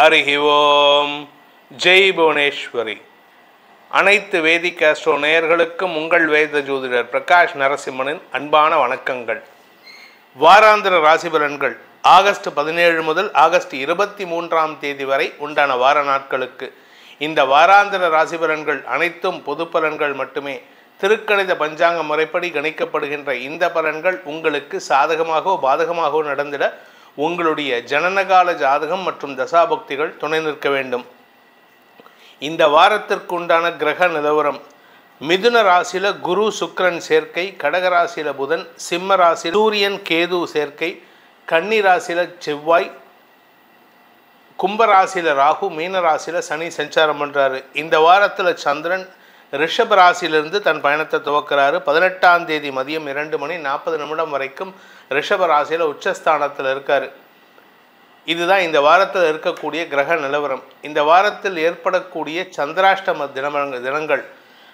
ஹரிஹி ஓம். ஜெய் புவனேஸ்வரி. அனைத்து வேதிக் ஆஸ்ட்ரோ நேயர்களுக்கும் உங்கள் வேத ஜோதிடர் பிரகாஷ் நரசிம்மனின் அன்பான வணக்கங்கள். வாராந்திர ராசி பலன்கள் ஆகஸ்ட் 17 முதல் ஆகஸ்ட் 23 வரை உண்டான வார நாட்களுக்கு. இந்த வாராந்திர ராசி பலன்கள் அனைத்தும் பொது பலன்கள் மட்டுமே. திருக்கணித பஞ்சாங்க முறைப்படி கணிக்கப்படுகின்ற இந்த பலன்கள் உங்களுக்கு சாதகமாகவோ பாதகமாகவோ நடந்திட உங்களுடைய ஜனனகால ஜாதகம் மற்றும் தசாபக்திகள் துணை நிற்க வேண்டும். இந்த வாரத்திற்கு உண்டான கிரக நிலவரம்: மிதுன ராசியில் குரு சுக்கிரன் சேர்க்கை, கடக ராசியில் புதன், சிம்ம ராசியில் சூரியன் கேது சேர்க்கை, கன்னி ராசியில் செவ்வாய், கும்பராசியில் ராகு, மீன ராசியில் சனி சஞ்சாரம் பண்ணுறாரு. இந்த வாரத்தில் சந்திரன் ரிஷப ராசியிலிருந்து தன் பயணத்தை துவக்கிறாரு. 18ஆம் தேதி மதியம் 2:40 வரைக்கும் ரிஷப ராசியில் உச்சஸ்தானத்தில் இருக்கார். இதுதான் இந்த வாரத்தில் இருக்கக்கூடிய கிரக நிலவரம். இந்த வாரத்தில் ஏற்படக்கூடிய சந்திராஷ்டம தினங்கள்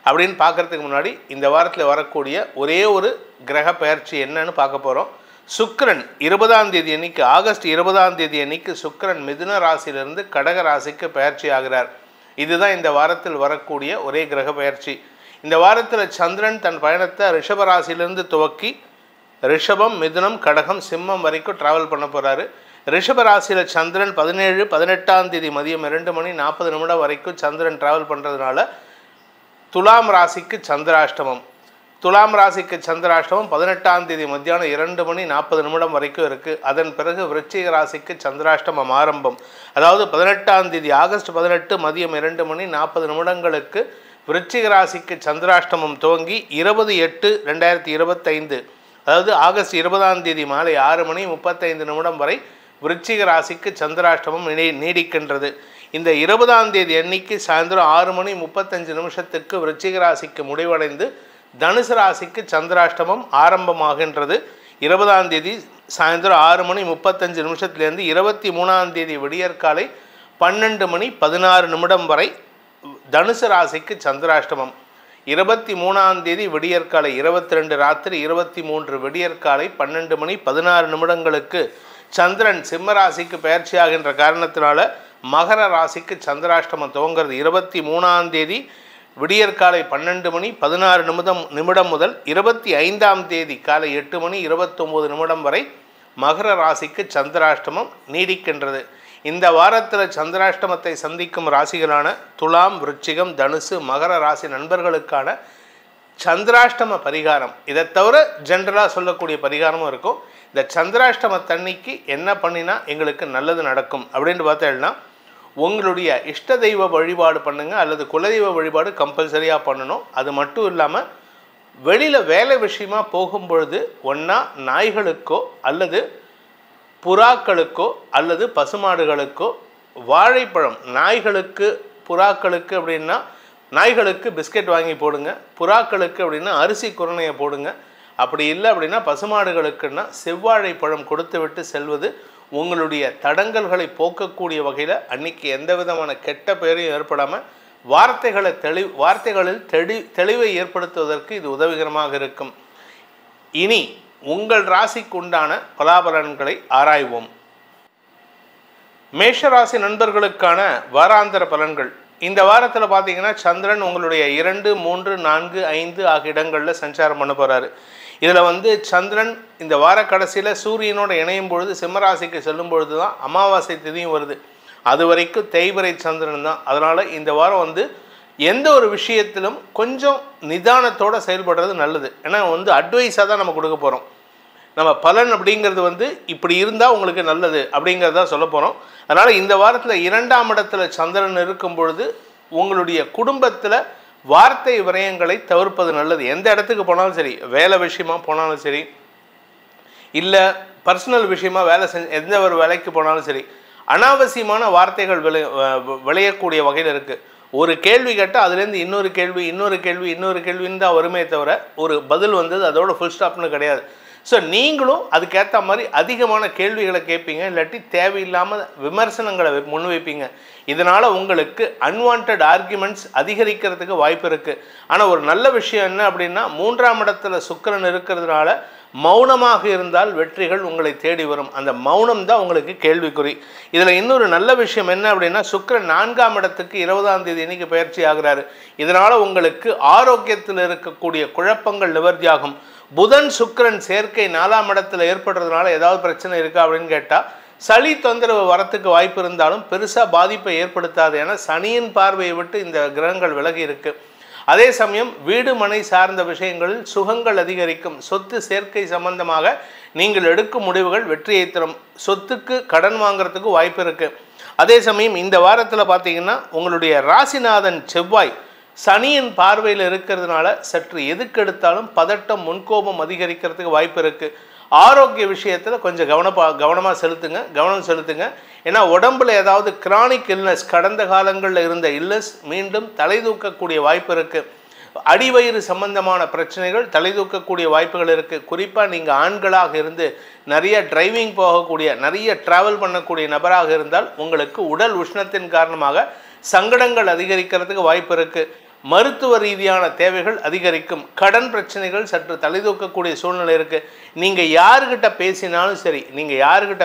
அப்படின்னு பார்க்குறதுக்கு முன்னாடி இந்த வாரத்தில் வரக்கூடிய ஒரே ஒரு கிரக பெயர்ச்சி என்னன்னு பார்க்க போகிறோம். சுக்கிரன் 20ஆம் தேதி அன்னைக்கு, ஆகஸ்ட் 20ஆம் தேதி அன்னைக்கு சுக்கிரன் மிதுன ராசியிலிருந்து கடக ராசிக்கு பெயர்ச்சி ஆகிறார். இதுதான் இந்த வாரத்தில் வரக்கூடிய ஒரே கிரக பெயர்ச்சி. இந்த வாரத்தில் சந்திரன் தன் பயணத்தை ரிஷப ராசியிலிருந்து துவக்கி ரிஷபம், மிதுனம், கடகம், சிம்மம் வரைக்கும் ட்ராவல் பண்ண போகிறாரு. ரிஷப ராசியில் சந்திரன் 18ஆம் தேதி மதியம் 2:40 வரைக்கும் சந்திரன் ட்ராவல் பண்ணுறதுனால துலாம் ராசிக்கு சந்திராஷ்டமம். துலாம் ராசிக்கு சந்திராஷ்டமம் 18ஆம் தேதி மத்தியானம் 2:40 வரைக்கும் இருக்குது. அதன் பிறகு விருச்சிக ராசிக்கு சந்திராஷ்டமம் ஆரம்பம். அதாவது 18ஆம் தேதி ஆகஸ்ட் 18 மதியம் 2:40 விருச்சிக ராசிக்கு சந்திராஷ்டமம் துவங்கி 20/8/2025 அதாவது ஆகஸ்ட் 20ஆம் தேதி மாலை 6:35 வரை விருச்சிக ராசிக்கு சந்திராஷ்டமம் நீடிக்கின்றது. இந்த 20ஆம் தேதி அன்னைக்கு சாயந்தரம் 6:35 விருச்சிக ராசிக்கு முடிவடைந்து தனுசு ராசிக்கு சந்திராஷ்டமம் ஆரம்பமாகின்றது. 20ஆம் தேதி சாயந்தரம் 6:35 23ஆம் தேதி விடியற்காலை 12:16 வரை தனுசு ராசிக்கு சந்திராஷ்டமம். 23ஆம் தேதி விடியற்காலை 22 ராத்திரி 23 விடியற்காலை 12:16 சந்திரன் சிம்ம ராசிக்கு பயிற்சியாகின்ற காரணத்தினால மகர ராசிக்கு சந்திராஷ்டமம் துவங்கிறது. 23ஆம் தேதி விடியற்காலை 12:16 முதல் 25ஆம் தேதி காலை 8:29 வரை மகர ராசிக்கு சந்திராஷ்டமம் நீடிக்கின்றது. இந்த வாரத்தில் சந்திராஷ்டமத்தை சந்திக்கும் ராசிகளான துலாம், விருச்சிகம், தனுசு, மகர ராசி நண்பர்களுக்கான சந்திராஷ்டம பரிகாரம், இதை தவிர ஜென்ரலாக சொல்லக்கூடிய பரிகாரமும் இருக்கும். இந்த சந்திராஷ்டமத்தன்னைக்கு என்ன பண்ணினா எங்களுக்கு நல்லது நடக்கும் அப்படின்னு பார்த்தேன்னா, உங்களுடைய இஷ்ட தெய்வ வழிபாடு பண்ணுங்கள், அல்லது குலதெய்வ வழிபாடு கம்பல்சரியாக பண்ணணும். அது மட்டும் இல்லாமல் வெளியில் வேலை விஷயமா போகும்பொழுது ஒன்றா நாய்களுக்கோ அல்லது புறாக்களுக்கோ அல்லது பசுமாடுகளுக்கோ வாழைப்பழம், நாய்களுக்கு புறாக்களுக்கு அப்படின்னா நாய்களுக்கு பிஸ்கெட் வாங்கி போடுங்க, புறாக்களுக்கு அப்படின்னா அரிசி குரணையை போடுங்க. அப்படி இல்லை அப்படின்னா பசுமாடுகளுக்குன்னா செவ்வாழைப்பழம் கொடுத்து விட்டு செல்வது உங்களுடைய தடங்கல்களை போக்கக்கூடிய வகையில் அன்னைக்கு எந்த விதமான கெட்ட பெயரையும் ஏற்படாமல் வார்த்தைகளில் தெளிவை ஏற்படுத்துவதற்கு இது உதவிகரமாக இருக்கும். இனி உங்கள் ராசிக்கு உண்டான பலாபலன்களை ஆராய்வோம். மேஷராசி நண்பர்களுக்கான வாராந்திர பலன்கள். இந்த வாரத்தில் பார்த்தீங்கன்னா சந்திரன் உங்களுடைய 2, 3, 4, 5 ஆகிய இடங்களில் சஞ்சாரம் பண்ண போகிறாரு. இதில் சந்திரன் இந்த வார கடைசியில் சூரியனோட இணையும் பொழுது சிம்மராசிக்கு செல்லும் பொழுது தான் அமாவாசை திதியும் வருது. அது வரைக்கும் தேய்பிறை சந்திரன் தான். அதனால் இந்த வாரம் எந்த ஒரு விஷயத்திலும் கொஞ்சம் நிதானத்தோடு செயல்படுறது நல்லது. ஏன்னா அட்வைஸாக தான் நம்ம கொடுக்க போகிறோம். நம்ம பலன் அப்படிங்கிறது இப்படி இருந்தால் உங்களுக்கு நல்லது அப்படிங்கிறத சொல்ல போகிறோம். அதனால் இந்த வாரத்தில் 2ஆம் இடத்துல சந்திரன் இருக்கும் பொழுது உங்களுடைய குடும்பத்தில் வார்த்தை விரயங்களை தவிர்ப்பது நல்லது. எந்த இடத்துக்கு போனாலும் சரி, வேலை விஷயமா போனாலும் சரி, இல்லை பர்சனல் விஷயமா எந்த ஒரு வேலைக்கு போனாலும் சரி, அனாவசியமான வார்த்தைகள் விளையக்கூடிய வகையில் இருக்குது. ஒரு கேள்வி கேட்டால் அதுலேருந்து இன்னொரு கேள்வின்னு தான் வருமே தவிர ஒரு பதில் அதோட ஃபுல் ஸ்டாப்னு கிடையாது. ஸோ நீங்களும் அதுக்கேற்ற மாதிரி அதிகமான கேள்விகளை கேட்பீங்க, இல்லாட்டி தேவையில்லாமல் விமர்சனங்களை முன்வைப்பீங்க. இதனால் உங்களுக்கு அன்வான்ட் ஆர்குமெண்ட்ஸ் அதிகரிக்கிறதுக்கு வாய்ப்பு இருக்குது. ஆனால் ஒரு நல்ல விஷயம் என்ன அப்படின்னா 3ஆம் இடத்துல சுக்கிரன் இருக்கிறதுனால மௌனமாக இருந்தால் வெற்றிகள் உங்களை தேடி வரும். அந்த மௌனம் தான் உங்களுக்கு கேள்விக்குறி. இதில் இன்னொரு நல்ல விஷயம் என்ன அப்படின்னா, சுக்கிரன் 4ஆம் இடத்துக்கு 20ஆம் தேதி இன்னைக்கு பயிற்சி ஆகிறாரு. இதனால் உங்களுக்கு ஆரோக்கியத்தில் இருக்கக்கூடிய குழப்பங்கள் நிவர்த்தியாகும். புதன் சுக்கிரன் சேர்க்கை 4ஆம் இடத்துல ஏற்படுறதுனால ஏதாவது பிரச்சனை இருக்கா அப்படின்னு கேட்டால், சளி தொந்தரவு வரத்துக்கு வாய்ப்பு இருந்தாலும் பெருசாக பாதிப்பை ஏற்படுத்தாது. ஏன்னா சனியின் பார்வையை விட்டு இந்த கிரகங்கள் விலகி இருக்கு. அதே சமயம் வீடு மனை சார்ந்த விஷயங்களில் சுகங்கள் அதிகரிக்கும். சொத்து சேர்க்கை சம்பந்தமாக நீங்கள் எடுக்கும் முடிவுகள் வெற்றியை தரும். சொத்துக்கு கடன் வாங்குறதுக்கு வாய்ப்பு இருக்கு. அதே சமயம் இந்த வாரத்தில் பார்த்தீங்கன்னா உங்களுடைய ராசிநாதன் செவ்வாய் சனியின் பார்வையில் இருக்கிறதுனால சற்று எதுக்கெடுத்தாலும் பதட்டம் முன்கோபம் அதிகரிக்கிறதுக்கு வாய்ப்பு இருக்குது. ஆரோக்கிய விஷயத்தில் கொஞ்சம் கவனம் செலுத்துங்க. ஏன்னா உடம்புல ஏதாவது கிரானிக் இல்னஸ், கடந்த காலங்களில் இருந்த இல்னஸ் மீண்டும் தலை தூக்கக்கூடிய வாய்ப்பு இருக்குது. அடிவயிறு சம்பந்தமான பிரச்சனைகள் தலை தூக்கக்கூடிய வாய்ப்புகள் இருக்குது. குறிப்பாக நீங்கள் ஆண்களாக இருந்து நிறைய டிரைவிங் போகக்கூடிய, நிறைய ட்ராவல் பண்ணக்கூடிய நபராக இருந்தால் உங்களுக்கு உடல் உஷ்ணத்தின் காரணமாக சங்கடங்கள் அதிகரிக்கிறதுக்கு வாய்ப்பு இருக்குது. மருத்துவ ரீதியான தேவைகள் அதிகரிக்கும். கடன் பிரச்சனைகள் சற்று தலை தூக்கக்கூடிய சூழ்நிலை இருக்குது. நீங்கள் யாருக்கிட்ட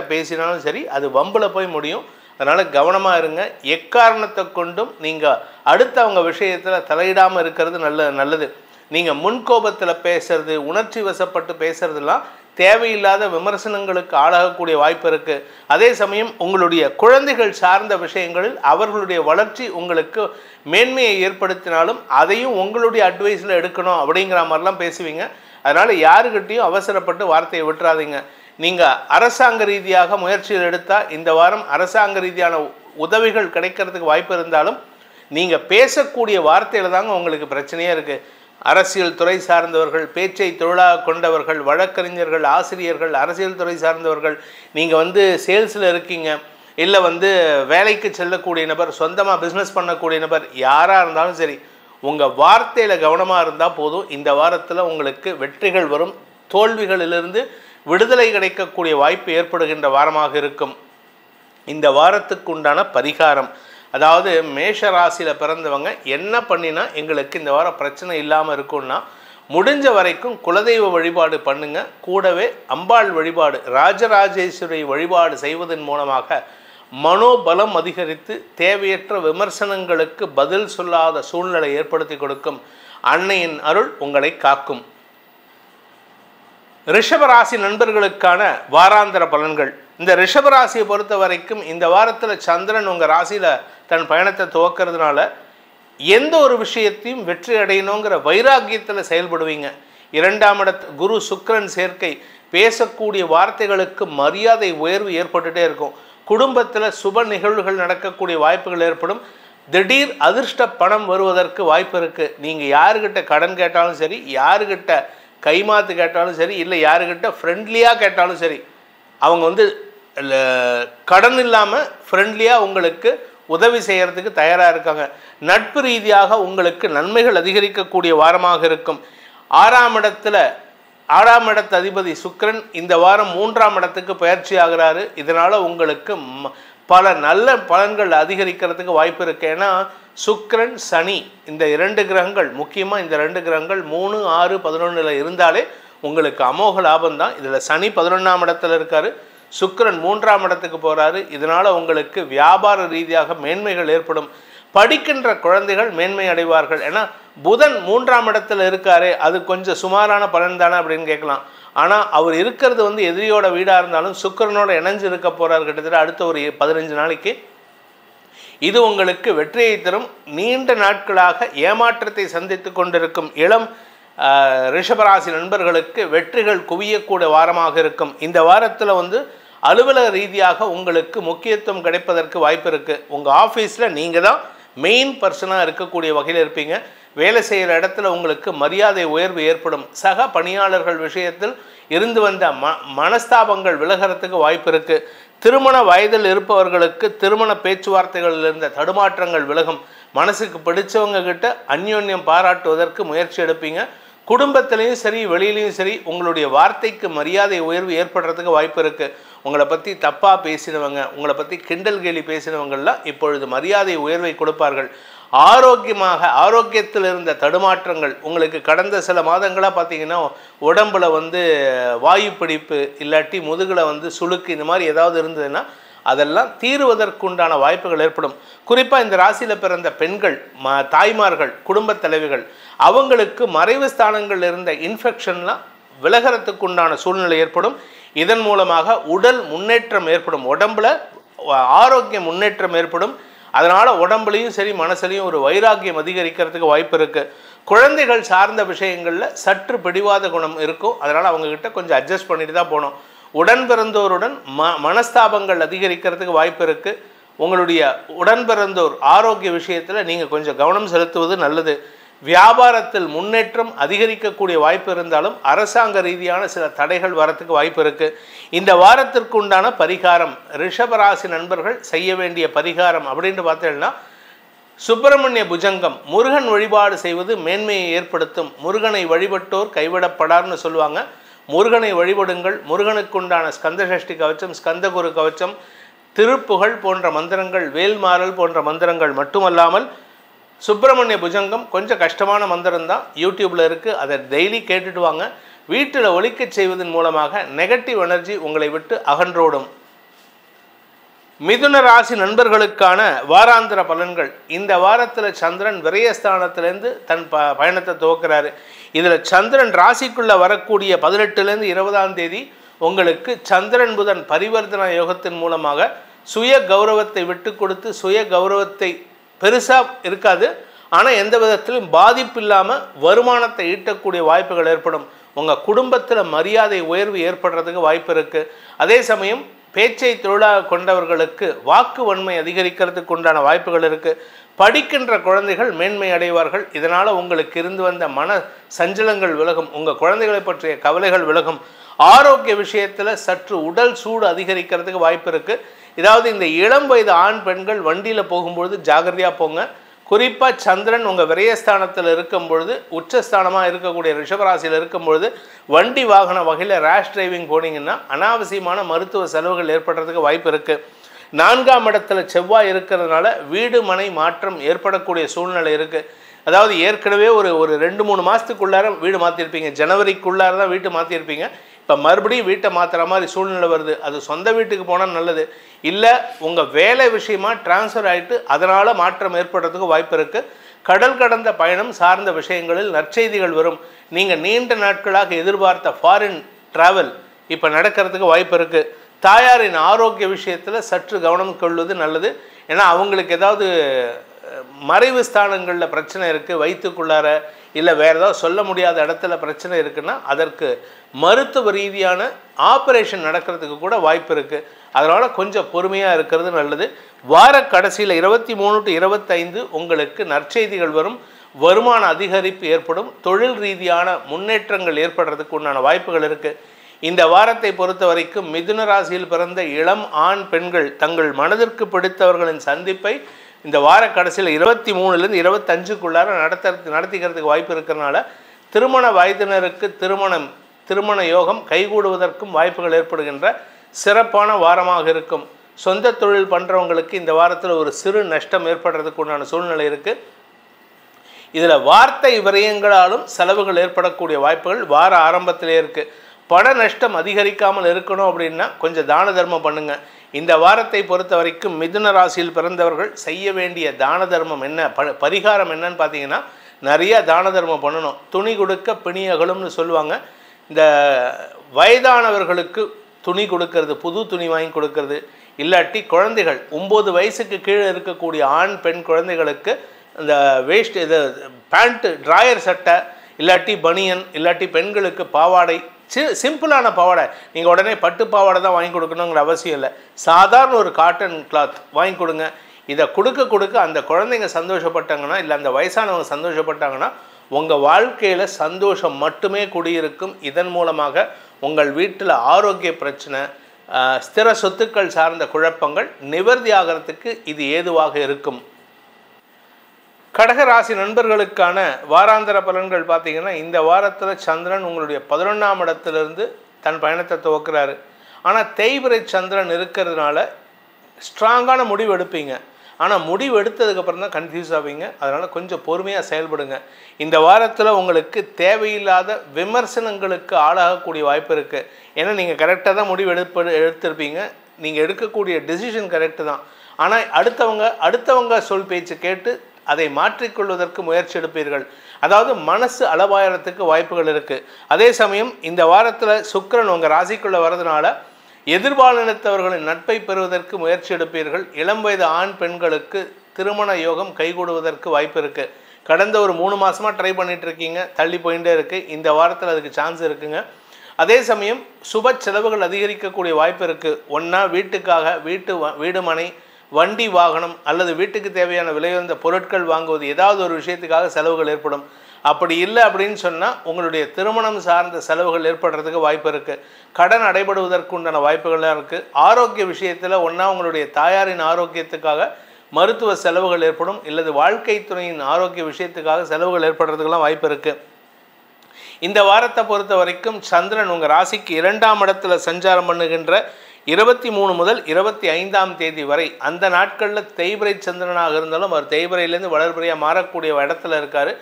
பேசினாலும் சரி அது வம்பில் போய் முடியும். அதனால் கவனமாக இருங்க. எக்காரணத்தை கொண்டும் நீங்கள் அடுத்தவங்க விஷயத்தில் தலையிடாமல் இருக்கிறது நல்லது. நீங்கள் முன்கோபத்தில் பேசுறது, உணர்ச்சி வசப்பட்டு பேசுறதுலாம் தேவையில்லாத விமர்சனங்களுக்கு ஆளாகக்கூடிய வாய்ப்பு இருக்குது. அதே சமயம் உங்களுடைய குழந்தைகள் சார்ந்த விஷயங்களில் அவர்களுடைய வளர்ச்சி உங்களுக்கு மேன்மையை ஏற்படுத்தினாலும் அதையும் உங்களுடைய அட்வைஸில் எடுக்கணும் அப்படிங்கிற மாதிரிலாம் பேசுவீங்க. அதனால் யாருக்கிட்டையும் அவசரப்பட்டு வார்த்தையை விட்டுறாதீங்க. நீங்கள் அரசாங்க ரீதியாக முயற்சிகள் எடுத்தால் இந்த வாரம் அரசாங்க ரீதியான உதவிகள் கிடைக்கிறதுக்கு வாய்ப்பு இருந்தாலும் நீங்கள் பேசக்கூடிய வார்த்தையில் தாங்க உங்களுக்கு பிரச்சனையே இருக்குது. அரசியல் துறை சார்ந்தவர்கள், பேச்சை தொழிலாக கொண்டவர்கள், வழக்கறிஞர்கள், ஆசிரியர்கள், அரசியல் துறை சார்ந்தவர்கள், நீங்கள் சேல்ஸில் இருக்கீங்க, இல்லை வேலைக்கு செல்லக்கூடிய நபர், சொந்தமாக பிஸ்னஸ் பண்ணக்கூடிய நபர், யாராக இருந்தாலும் சரி உங்கள் வார்த்தையில் கவனமாக இருந்தால் போதும். இந்த வாரத்தில் உங்களுக்கு வெற்றிகள் வரும். தோல்விகளிலிருந்து விடுதலை கிடைக்கக்கூடிய வாய்ப்பு ஏற்படுகின்ற வாரமாக இருக்கும். இந்த வாரத்துக்கு உண்டான பரிகாரம், அதாவது மேஷ ராசியில் பிறந்தவங்க என்ன பண்ணினா எங்களுக்கு இந்த வாரம் பிரச்சனை இல்லாமல் இருக்கும்னா, முடிஞ்ச வரைக்கும் குலதெய்வ வழிபாடு பண்ணுங்க. கூடவே அம்பாள் வழிபாடு, ராஜராஜேஸ்வரி வழிபாடு செய்வதன் மூலமாக மனோபலம் அதிகரித்து தேவையற்ற விமர்சனங்களுக்கு பதில் சொல்லாத சூழ்நிலை ஏற்படுத்தி கொடுக்கும். அன்னையின் அருள் உங்களை காக்கும். ரிஷபராசி நண்பர்களுக்கான வாராந்திர பலன்கள். இந்த ரிஷபராசியை பொறுத்த வரைக்கும் இந்த வாரத்தில் சந்திரன் உங்கள் ராசியில் தன் பயணத்தை துவக்கிறதுனால எந்த ஒரு விஷயத்தையும் வெற்றி அடையணுங்கிற வைராக்கியத்தில் செயல்படுவீங்க. 2ஆம் இடத்து குரு சுக்கிரன் சேர்க்கை, பேசக்கூடிய வார்த்தைகளுக்கு மரியாதை உயர்வு ஏற்பட்டுகிட்டே இருக்கும். குடும்பத்தில் சுப நிகழ்வுகள் நடக்கக்கூடிய வாய்ப்புகள் ஏற்படும். திடீர் அதிர்ஷ்ட பணம் வருவதற்கு வாய்ப்பு இருக்குது. நீங்கள் யாருக்கிட்ட கடன் கேட்டாலும் சரி, யாருக்கிட்ட கைமாத்து கேட்டாலும் சரி, இல்லை யாருக்கிட்ட ஃப்ரெண்ட்லியாக கேட்டாலும் சரி, அவங்க கடன் இல்லாமல் ஃப்ரெண்ட்லியாக உங்களுக்கு உதவி செய்கிறதுக்கு தயாராக இருக்காங்க. நட்பு ரீதியாக உங்களுக்கு நன்மைகள் அதிகரிக்கக்கூடிய வாரமாக இருக்கும். 6ஆம் இடத்து அதிபதி சுக்கிரன் இந்த வாரம் 3ஆம் இடத்துக்கு பயிற்சி ஆகிறாரு. இதனால் உங்களுக்கு பல நல்ல பலன்கள் அதிகரிக்கிறதுக்கு வாய்ப்பு இருக்குது. ஏன்னா சுக்கிரன் சனி இந்த 2 கிரகங்கள், முக்கியமாக இந்த 2 கிரகங்கள் 3, 6, 11 இருந்தாலே உங்களுக்கு அமோக லாபம் தான். இதில் சனி 11ஆம் இடத்துல இருக்கார், சுக்கிரன் 3ஆம் இடத்துக்கு போகிறாரு. இதனால் உங்களுக்கு வியாபார ரீதியாக மேன்மைகள் ஏற்படும். படிக்கின்ற குழந்தைகள் மேன்மை அடைவார்கள். ஏன்னா புதன் 3ஆம் இடத்துல இருக்காரு, அது கொஞ்சம் சுமாரான பலன் தானே அப்படின்னு கேட்கலாம். ஆனால் அவர் இருக்கிறது எதிரியோட வீடாக இருந்தாலும் சுக்கிரனோட இணைஞ்சு இருக்க போகிறார் கிட்டத்தட்ட அடுத்த ஒரு 15 நாளைக்கு. இது உங்களுக்கு வெற்றியை தரும். நீண்ட நாட்களாக ஏமாற்றத்தை சந்தித்து கொண்டிருக்கும் இளம் ரிஷபராசி நண்பர்களுக்கு வெற்றிகள் குவியக்கூடிய வாரமாக இருக்கும். இந்த வாரத்தில் அலுவலக ரீதியாக உங்களுக்கு முக்கியத்துவம் கிடைப்பதற்கு வாய்ப்பு இருக்குது. உங்கள் ஆஃபீஸில் நீங்கள் தான் மெயின் பர்சனாக இருக்கக்கூடிய வகையில் இருப்பீங்க. வேலை செய்கிற இடத்துல உங்களுக்கு மரியாதை உயர்வு ஏற்படும். சக பணியாளர்கள் விஷயத்தில் இருந்து வந்த மனஸ்தாபங்கள் விலகிறதுக்கு வாய்ப்பு இருக்குது. திருமண வயதில் இருப்பவர்களுக்கு திருமண பேச்சுவார்த்தைகளில் இருந்த தடுமாற்றங்கள் விலகும். மனசுக்கு பிடிச்சவங்க கிட்ட அந்யோன்யம் பாராட்டுவதற்கு முயற்சி எடுப்பீங்க. குடும்பத்திலையும் சரி வெளியிலையும் சரி உங்களுடைய வார்த்தைக்கு மரியாதை உயர்வு ஏற்படுறதுக்கு வாய்ப்பு இருக்குது. உங்களை பற்றி தப்பாக பேசினவங்க, உங்களை பற்றி கிண்டல் கேலி பேசினவங்கள்லாம் இப்பொழுது மரியாதை உயர்வை கொடுப்பார்கள். ஆரோக்கியத்தில் இருந்த தடுமாற்றங்கள் உங்களுக்கு கடந்த சில மாதங்களாக பார்த்தீங்கன்னா உடம்பில் வந்து வாயு பிடிப்பு இல்லாட்டி முதுகில் வந்து சுளுக்கு இந்த மாதிரி ஏதாவது இருந்ததுன்னா அதெல்லாம் தீருவதற்குண்டான வாய்ப்புகள் ஏற்படும். குறிப்பாக இந்த ராசியில் பிறந்த பெண்கள், தாய்மார்கள், குடும்பத் தலைவிகள் அவங்களுக்கு மறைவு ஸ்தானங்கள் இருந்த இன்ஃபெக்ஷன்லாம் விலகிறதுக்குண்டான சூழ்நிலை ஏற்படும். இதன் மூலமாக உடல் முன்னேற்றம் ஏற்படும், உடம்பில் ஆரோக்கிய முன்னேற்றம் ஏற்படும். அதனால் உடம்புலையும் சரி மனசுலையும் ஒரு வைராக்கியம் அதிகரிக்கிறதுக்கு வாய்ப்பு இருக்குது. குழந்தைகள் சார்ந்த விஷயங்களில் சற்று பிடிவாத குணம் இருக்கும். அதனால் அவங்கக்கிட்ட கொஞ்சம் அட்ஜஸ்ட் பண்ணிட்டு தான் போகணும். உடன் பிறந்தோருடன் மனஸ்தாபங்கள் அதிகரிக்கிறதுக்கு வாய்ப்பு இருக்குது. உங்களுடைய உடன் பிறந்தோர் ஆரோக்கிய விஷயத்தில் நீங்கள் கொஞ்சம் கவனம் செலுத்துவது நல்லது. வியாபாரத்தில் முன்னேற்றம் அதிகரிக்கக்கூடிய வாய்ப்பு இருந்தாலும் அரசாங்க ரீதியான சில தடைகள் வரத்துக்கு வாய்ப்பு இருக்குது. இந்த வாரத்திற்கு உண்டான பரிகாரம், ரிஷபராசி நண்பர்கள் செய்ய வேண்டிய பரிகாரம் அப்படின்னு பார்த்தீங்கன்னா சுப்பிரமணிய புஜங்கம், முருகன் வழிபாடு செய்வது மேன்மையை ஏற்படுத்தும். முருகனை வழிபட்டோர் கைவிடப்படார்னு சொல்லுவாங்க. முருகனை வழிபடுங்கள். முருகனுக்குண்டான ஸ்கந்த சஷ்டி கவச்சம், ஸ்கந்தகுரு கவச்சம், திருப்புகழ் போன்ற மந்திரங்கள், வேல்மாறல் போன்ற மந்திரங்கள் மட்டுமல்லாமல் சுப்பிரமணிய புஜங்கம் கொஞ்சம் கஷ்டமான மந்திரம் தான், யூடியூப்பில் இருக்குது. அதை டெய்லி கேட்டுட்டு வாங்க. வீட்டில் ஒலிக்க செய்வதன் மூலமாக நெகட்டிவ் எனர்ஜி உங்களை விட்டு அகன்றோடும். மிதுன ராசி நண்பர்களுக்கான வாராந்திர பலன்கள். இந்த வாரத்தில் சந்திரன் விரயஸ்தானத்திலேருந்து தன் பயணத்தை துவக்கிறாரு. இதில் சந்திரன் ராசிக்குள்ளே வரக்கூடிய 18லேருந்து 20ஆம் தேதி உங்களுக்கு சந்திரன் புதன் பரிவர்த்தன யோகத்தின் மூலமாக சுய கௌரவத்தை விட்டு கொடுத்து, சுய கௌரவத்தை பெருசாக இருக்காது, ஆனால் எந்த விதத்திலும் பாதிப்பு இல்லாமல் வருமானத்தை ஈட்டக்கூடிய வாய்ப்புகள் ஏற்படும். உங்கள் குடும்பத்தில் மரியாதை உயர்வு ஏற்படுறதுக்கு வாய்ப்பு இருக்குது. அதே சமயம் பேச்சை தொழிலாக கொண்டவர்களுக்கு வாக்கு வன்மை அதிகரிக்கிறதுக்கு உண்டான வாய்ப்புகள் இருக்குது. படிக்கின்ற குழந்தைகள் மேன்மை அடைவார்கள். இதனால் உங்களுக்கு இருந்து வந்த மன சஞ்சலங்கள் விலகும். உங்கள் குழந்தைகளை பற்றிய கவலைகள் விலகும். ஆரோக்கிய விஷயத்தில் சற்று உடல் சூடு அதிகரிக்கிறதுக்கு வாய்ப்பு இருக்குது. இதாவது இந்த இளம் வயது ஆண் பெண்கள் வண்டியில் போகும்பொழுது ஜாகிரதையாக போங்க. குறிப்பாக சந்திரன் உங்கள் விரயஸ்தானத்தில் இருக்கும் பொழுது, உச்சஸ்தானமாக இருக்கக்கூடிய ரிஷபராசியில் இருக்கும் பொழுது வண்டி வாகன வகையில் ரேஷ் டிரைவிங் போனீங்கன்னா அனாவசியமான மருத்துவ செலவுகள் ஏற்படுறதுக்கு வாய்ப்பு இருக்குது. 4ஆம் இடத்துல செவ்வாய் இருக்கிறதுனால வீடு மனை மாற்றம் ஏற்படக்கூடிய சூழ்நிலை இருக்குது. அதாவது ஏற்கனவே ஒரு 2-3 மாதத்துக்குள்ளார வீடு மாற்றிருப்பீங்க, ஜனவரிக்குள்ளார தான் வீட்டு மாற்றிருப்பீங்க. இப்போ மறுபடியும் வீட்டை மாற்றுற மாதிரி சூழ்நிலை வருது. அது சொந்த வீட்டுக்கு போனால் நல்லது, இல்லை உங்கள் வேலை விஷயமாக டிரான்ஸ்ஃபர் ஆகிட்டு அதனால் மாற்றம் ஏற்படுறதுக்கு வாய்ப்பு இருக்குது. கடல் கடந்த பயணம் சார்ந்த விஷயங்களில் நற்செய்திகள் வரும். நீங்கள் நீண்ட நாட்களாக எதிர்பார்த்த ஃபாரின் ட்ராவல் இப்போ நடக்கிறதுக்கு வாய்ப்பு இருக்குது. தாயாரின் ஆரோக்கிய விஷயத்தில் சற்று கவனம் கொள்வது நல்லது. ஏன்னா அவங்களுக்கு ஏதாவது மறைவு ஸ்தானங்களில் பிரச்சனை இருக்குது, வயிற்றுக்குள்ளார இல்லை வேறு ஏதாவது சொல்ல முடியாத இடத்துல பிரச்சனை இருக்குன்னா அதற்கு மருத்துவ ரீதியான ஆப்ரேஷன் நடக்கிறதுக்கு கூட வாய்ப்பு இருக்குது. அதனால் கொஞ்சம் பொறுமையாக இருக்கிறது நல்லது. வார கடைசியில் 23 to 25 உங்களுக்கு நற்செய்திகள் வரும். வருமான அதிகரிப்பு ஏற்படும். தொழில் ரீதியான முன்னேற்றங்கள் ஏற்படுறதுக்கு உண்டான வாய்ப்புகள் இருக்குது. இந்த வாரத்தை பொறுத்த வரைக்கும் மிதுன ராசியில் பிறந்த இளம் ஆண் பெண்கள் தங்கள் மனதிற்கு பிடித்தவர்களின் சந்திப்பை இந்த வார கடைசியில் 23லேருந்து 25க்குள்ளார நடத்திக்கிறதுக்கு வாய்ப்பு இருக்கிறனால திருமண வயதினருக்கு திருமண யோகம் கைகூடுவதற்கும் வாய்ப்புகள் ஏற்படுகின்ற சிறப்பான வாரமாக இருக்கும். சொந்த தொழில் பண்ணுறவங்களுக்கு இந்த வாரத்தில் ஒரு சிறு நஷ்டம் ஏற்படுறதுக்கு உண்டான சூழ்நிலை இருக்குது. இதில் வார்த்தை விரயங்களாலும் செலவுகள் ஏற்படக்கூடிய வாய்ப்புகள் வார ஆரம்பத்திலே இருக்குது. பண நஷ்டம் அதிகரிக்காமல் இருக்கணும் அப்படின்னா கொஞ்சம் தான தர்மம் பண்ணுங்கள். இந்த வாரத்தை பொறுத்த வரைக்கும் மிதுன ராசியில் பிறந்தவர்கள் செய்ய வேண்டிய தான தர்மம் என்ன, பரிகாரம் என்னன்னு பார்த்தீங்கன்னா நிறையா தான தர்மம் பண்ணணும். துணி கொடுக்க பிணி அகலும்னு சொல்லுவாங்க. இந்த வயதானவர்களுக்கு துணி கொடுக்கறது, புது துணி வாங்கி கொடுக்கறது, இல்லாட்டி குழந்தைகள் 9 வயசுக்கு கீழே இருக்கக்கூடிய ஆண் பெண் குழந்தைகளுக்கு இந்த வேஸ்ட் இது பேண்ட்டு ட்ராயர் சட்டை, இல்லாட்டி பனியன், இல்லாட்டி பெண்களுக்கு பாவாடை, சிம்பிளான பாவாடை. நீங்கள் உடனே பட்டு பாவாடை தான் வாங்கி கொடுக்கணுங்கிற அவசியம் இல்லை. சாதாரண ஒரு காட்டன் கிளாத் வாங்கி கொடுங்க. இதை கொடுக்க அந்த குழந்தைங்க சந்தோஷப்பட்டாங்கன்னா, இல்லை அந்த வயசானவங்க சந்தோஷப்பட்டாங்கன்னா உங்கள் வாழ்க்கையில் சந்தோஷம் மட்டுமே குடியிருக்கும். இதன் மூலமாக உங்கள் வீட்டில் ஆரோக்கிய பிரச்சனை, ஸ்திர சொத்துக்கள் சார்ந்த குழப்பங்கள் நிவர்த்தி ஆகிறதுக்கு இது ஏதுவாக இருக்கும். கடகராசி நண்பர்களுக்கான வாராந்திர பலன்கள் பார்த்தீங்கன்னா இந்த வாரத்தில் சந்திரன் உங்களுடைய 11ஆம் இடத்துலேருந்து தன் பயணத்தை துவக்கிறாரு. ஆனால் தேய்பிரை சந்திரன் இருக்கிறதுனால ஸ்ட்ராங்கான முடிவு எடுப்பீங்க. ஆனால் முடிவு எடுத்ததுக்கப்புறம் தான் கன்ஃபியூஸ் ஆவீங்க. அதனால் கொஞ்சம் பொறுமையாக செயல்படுங்க. இந்த வாரத்தில் உங்களுக்கு தேவையில்லாத விமர்சனங்களுக்கு ஆளாகக்கூடிய வாய்ப்பு இருக்குது. ஏன்னா நீங்கள் கரெக்டாக தான் முடிவு எடுத்திருப்பீங்க. நீங்கள் எடுக்கக்கூடிய டெசிஷன் கரெக்டு தான். ஆனால் அடுத்தவங்க சொல் பேச்சு கேட்டு அதை மாற்றிக்கொள்வதற்கு முயற்சி எடுப்பீர்கள். அதாவது மனசு அளவாயிரத்துக்கு வாய்ப்புகள் இருக்குது. அதே சமயம் இந்த வாரத்தில் சுக்கிரன் உங்கள் ராசிக்குள்ளே வரதுனால எதிர்பாலினத்தவர்களின் நட்பை பெறுவதற்கு முயற்சி எடுப்பீர்கள். இளம் வயது ஆண் பெண்களுக்கு திருமண யோகம் கைகூடுவதற்கு வாய்ப்பு இருக்குது. கடந்த ஒரு 3 மாதமாக ட்ரை பண்ணிகிட்டு இருக்கீங்க, தள்ளி போயிட்டே இருக்குது. இந்த வாரத்தில் அதுக்கு சான்ஸ் இருக்குங்க. அதே சமயம் சுப செலவுகள் அதிகரிக்கக்கூடிய வாய்ப்பு இருக்குது. ஒன்றா வீட்டுக்காக வீடு மனை வண்டி வாகனம் அல்லது வீட்டுக்கு தேவையான விலையுயர்ந்த பொருட்கள் வாங்குவது, ஏதாவது ஒரு விஷயத்துக்காக செலவுகள் ஏற்படும். அப்படி இல்லை அப்படின்னு சொன்னால் உங்களுடைய திருமணம் சார்ந்த செலவுகள் ஏற்படுறதுக்கு வாய்ப்பு இருக்குது. கடன் அடைபடுவதற்கு உண்டான வாய்ப்புகள்லாம் இருக்குது. ஆரோக்கிய விஷயத்தில் ஒன்றா உங்களுடைய தாயாரின் ஆரோக்கியத்துக்காக மருத்துவ செலவுகள் ஏற்படும், இல்லது வாழ்க்கை துணையின் ஆரோக்கிய விஷயத்துக்காக செலவுகள் ஏற்படுறதுக்கெல்லாம் வாய்ப்பு இருக்குது. இந்த வாரத்தை பொறுத்த வரைக்கும் சந்திரன் உங்கள் ராசிக்கு 2ஆம் இடத்துல சஞ்சாரம் பண்ணுகின்ற 23 முதல் 25ஆம் தேதி வரை, அந்த நாட்களில் தேய்பிரை சந்திரனாக இருந்தாலும் அவர் தேய்பிரையிலேருந்து வளர்பிறையாக மாறக்கூடிய இடத்துல இருக்கார்.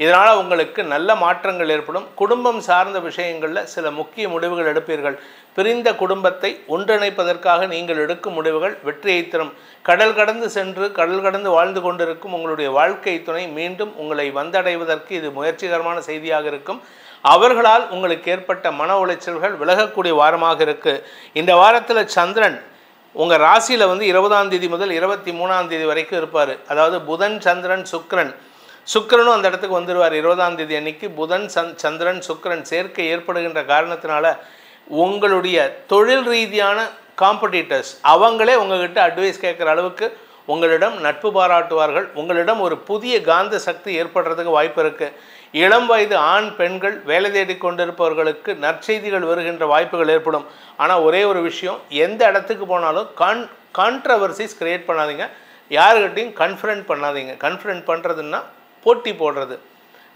இதனால் உங்களுக்கு நல்ல மாற்றங்கள் ஏற்படும். குடும்பம் சார்ந்த விஷயங்களில் சில முக்கிய முடிவுகள் எடுப்பீர்கள். பிரிந்த குடும்பத்தை ஒன்றிணைப்பதற்காக நீங்கள் எடுக்கும் முடிவுகள் வெற்றியை தரும். கடல் கடந்து சென்று கடல் கடந்து வாழ்ந்து கொண்டிருக்கும் உங்களுடைய வாழ்க்கை துணை மீண்டும் உங்களை வந்தடைவதற்கு இது முயற்சிகரமான செய்தியாக இருக்கும். அவர்களால் உங்களுக்கு ஏற்பட்ட மன உளைச்சல்கள் விலகக்கூடிய வாரமாக இருக்குது. இந்த வாரத்தில் சந்திரன் உங்கள் ராசியில் 20ஆம் தேதி முதல் 23ஆம் தேதி வரைக்கும் இருப்பார். அதாவது புதன் சந்திரன் சுக்கிரனும் அந்த இடத்துக்கு வந்துடுவார். 20ஆம் தேதி அன்னைக்கு புதன் சந்திரன் சுக்கிரன் சேர்க்கை ஏற்படுகின்ற காரணத்தினால உங்களுடைய தொழில் ரீதியான காம்படிட்டர்ஸ் அவங்களே உங்ககிட்ட அட்வைஸ் கேட்குற அளவுக்கு உங்களிடம் நட்பு பாராட்டுவார்கள். உங்களிடம் ஒரு புதிய காந்த சக்தி ஏற்படுறதுக்கு வாய்ப்பு இருக்குது. இளம் வயது ஆண் பெண்கள் வேலை தேடி கொண்டிருப்பவர்களுக்கு நற்செய்திகள் வருகின்ற வாய்ப்புகள் ஏற்படும். ஆனால் ஒரே ஒரு விஷயம், எந்த இடத்துக்கு போனாலும் கான்ட்ரவர்சிஸ் கிரியேட் பண்ணாதீங்க. யாருக்கிட்டையும் கன்ஃபரண்ட் பண்ணாதீங்க. கன்ஃபரண்ட் பண்ணுறதுன்னா போட்டி போடுறது.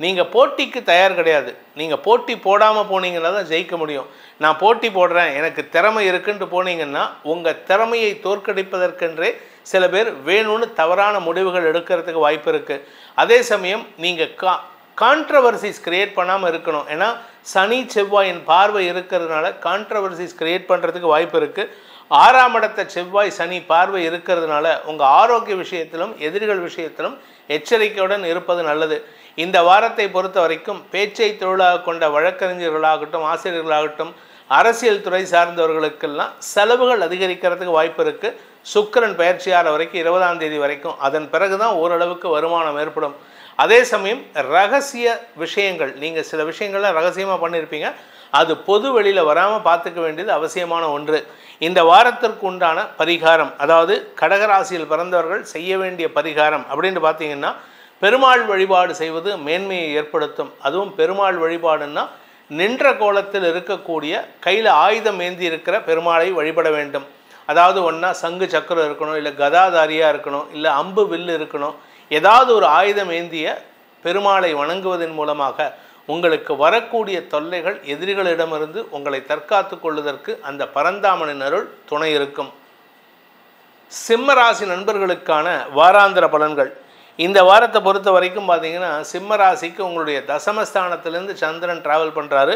நீங்கள் போட்டிக்கு தயார் கிடையாது. நீங்கள் போட்டி போடாமல் போனீங்கன்னா தான் ஜெயிக்க முடியும். நான் போட்டி போடுறேன், எனக்கு திறமை இருக்குன்ட்டு போனீங்கன்னா உங்கள் திறமையை தோற்கடிப்பதற்கென்றே சில பேர் வேணும்னு தவறான முடிவுகள் எடுக்கிறதுக்கு வாய்ப்பு இருக்குது. அதே சமயம் நீங்கள் கான்ட்ரவர்சிஸ் கிரியேட் பண்ணாமல் இருக்கணும். ஏன்னா சனி செவ்வாயின் பார்வை இருக்கிறதுனால கான்ட்ரவர்சிஸ் கிரியேட் பண்ணுறதுக்கு வாய்ப்பு இருக்குது. 6ஆம் இடத்த செவ்வாய் சனி பார்வை இருக்கிறதுனால உங்கள் ஆரோக்கிய விஷயத்திலும் எதிரிகள் விஷயத்திலும் எச்சரிக்கையுடன் இருப்பது நல்லது. இந்த வாரத்தை பொறுத்த வரைக்கும் பேச்சை தொழிலாக கொண்ட வழக்கறிஞர்களாகட்டும், ஆசிரியர்களாகட்டும், அரசியல் துறை சார்ந்தவர்களுக்கெல்லாம் செலவுகள் அதிகரிக்கிறதுக்கு வாய்ப்பு இருக்குது. சுக்கிரன் பயிற்சியாகிற வரைக்கும் 20ஆம் தேதி வரைக்கும். அதன் பிறகு தான் ஓரளவுக்கு வருமானம் ஏற்படும். அதே சமயம் ரகசிய விஷயங்கள், நீங்கள் சில விஷயங்கள்லாம் ரகசியமாக பண்ணியிருப்பீங்க, அது பொது வெளியில் வராமல் பார்த்துக்க வேண்டியது அவசியமான ஒன்று. இந்த வாரத்திற்கு உண்டான பரிகாரம், அதாவது கடகராசியில் பிறந்தவர்கள் செய்ய வேண்டிய பரிகாரம் அப்படின்னு பார்த்தீங்கன்னா, பெருமாள் வழிபாடு செய்வது மேன்மையை ஏற்படுத்தும். அதுவும் பெருமாள் வழிபாடுன்னா நின்ற கோலத்தில் இருக்கக்கூடிய கையில் ஆயுதம் ஏந்தி இருக்கிற பெருமாளை வழிபட வேண்டும். அதாவது ஒன்றா சங்கு சக்கரம் இருக்கணும், இல்லை கதாதாரியாக இருக்கணும், இல்லை அம்பு வில்லு இருக்கணும். ஏதாவது ஒரு ஆயுதம் ஏந்திய பெருமாளை வணங்குவதன் மூலமாக உங்களுக்கு வரக்கூடிய தொல்லைகள் எதிரிகளிடமிருந்து உங்களை தற்காத்து கொள்வதற்கு அந்த பரந்தாமனின் அருள் துணை இருக்கும். சிம்ம ராசி நண்பர்களுக்கான வாராந்திர பலன்கள். இந்த வாரத்தை பொறுத்த வரைக்கும் பார்த்தீங்கன்னா, சிம்ம ராசிக்கு உங்களுடைய தசமஸ்தானத்திலேருந்து சந்திரன் டிராவல் பண்ணுறாரு.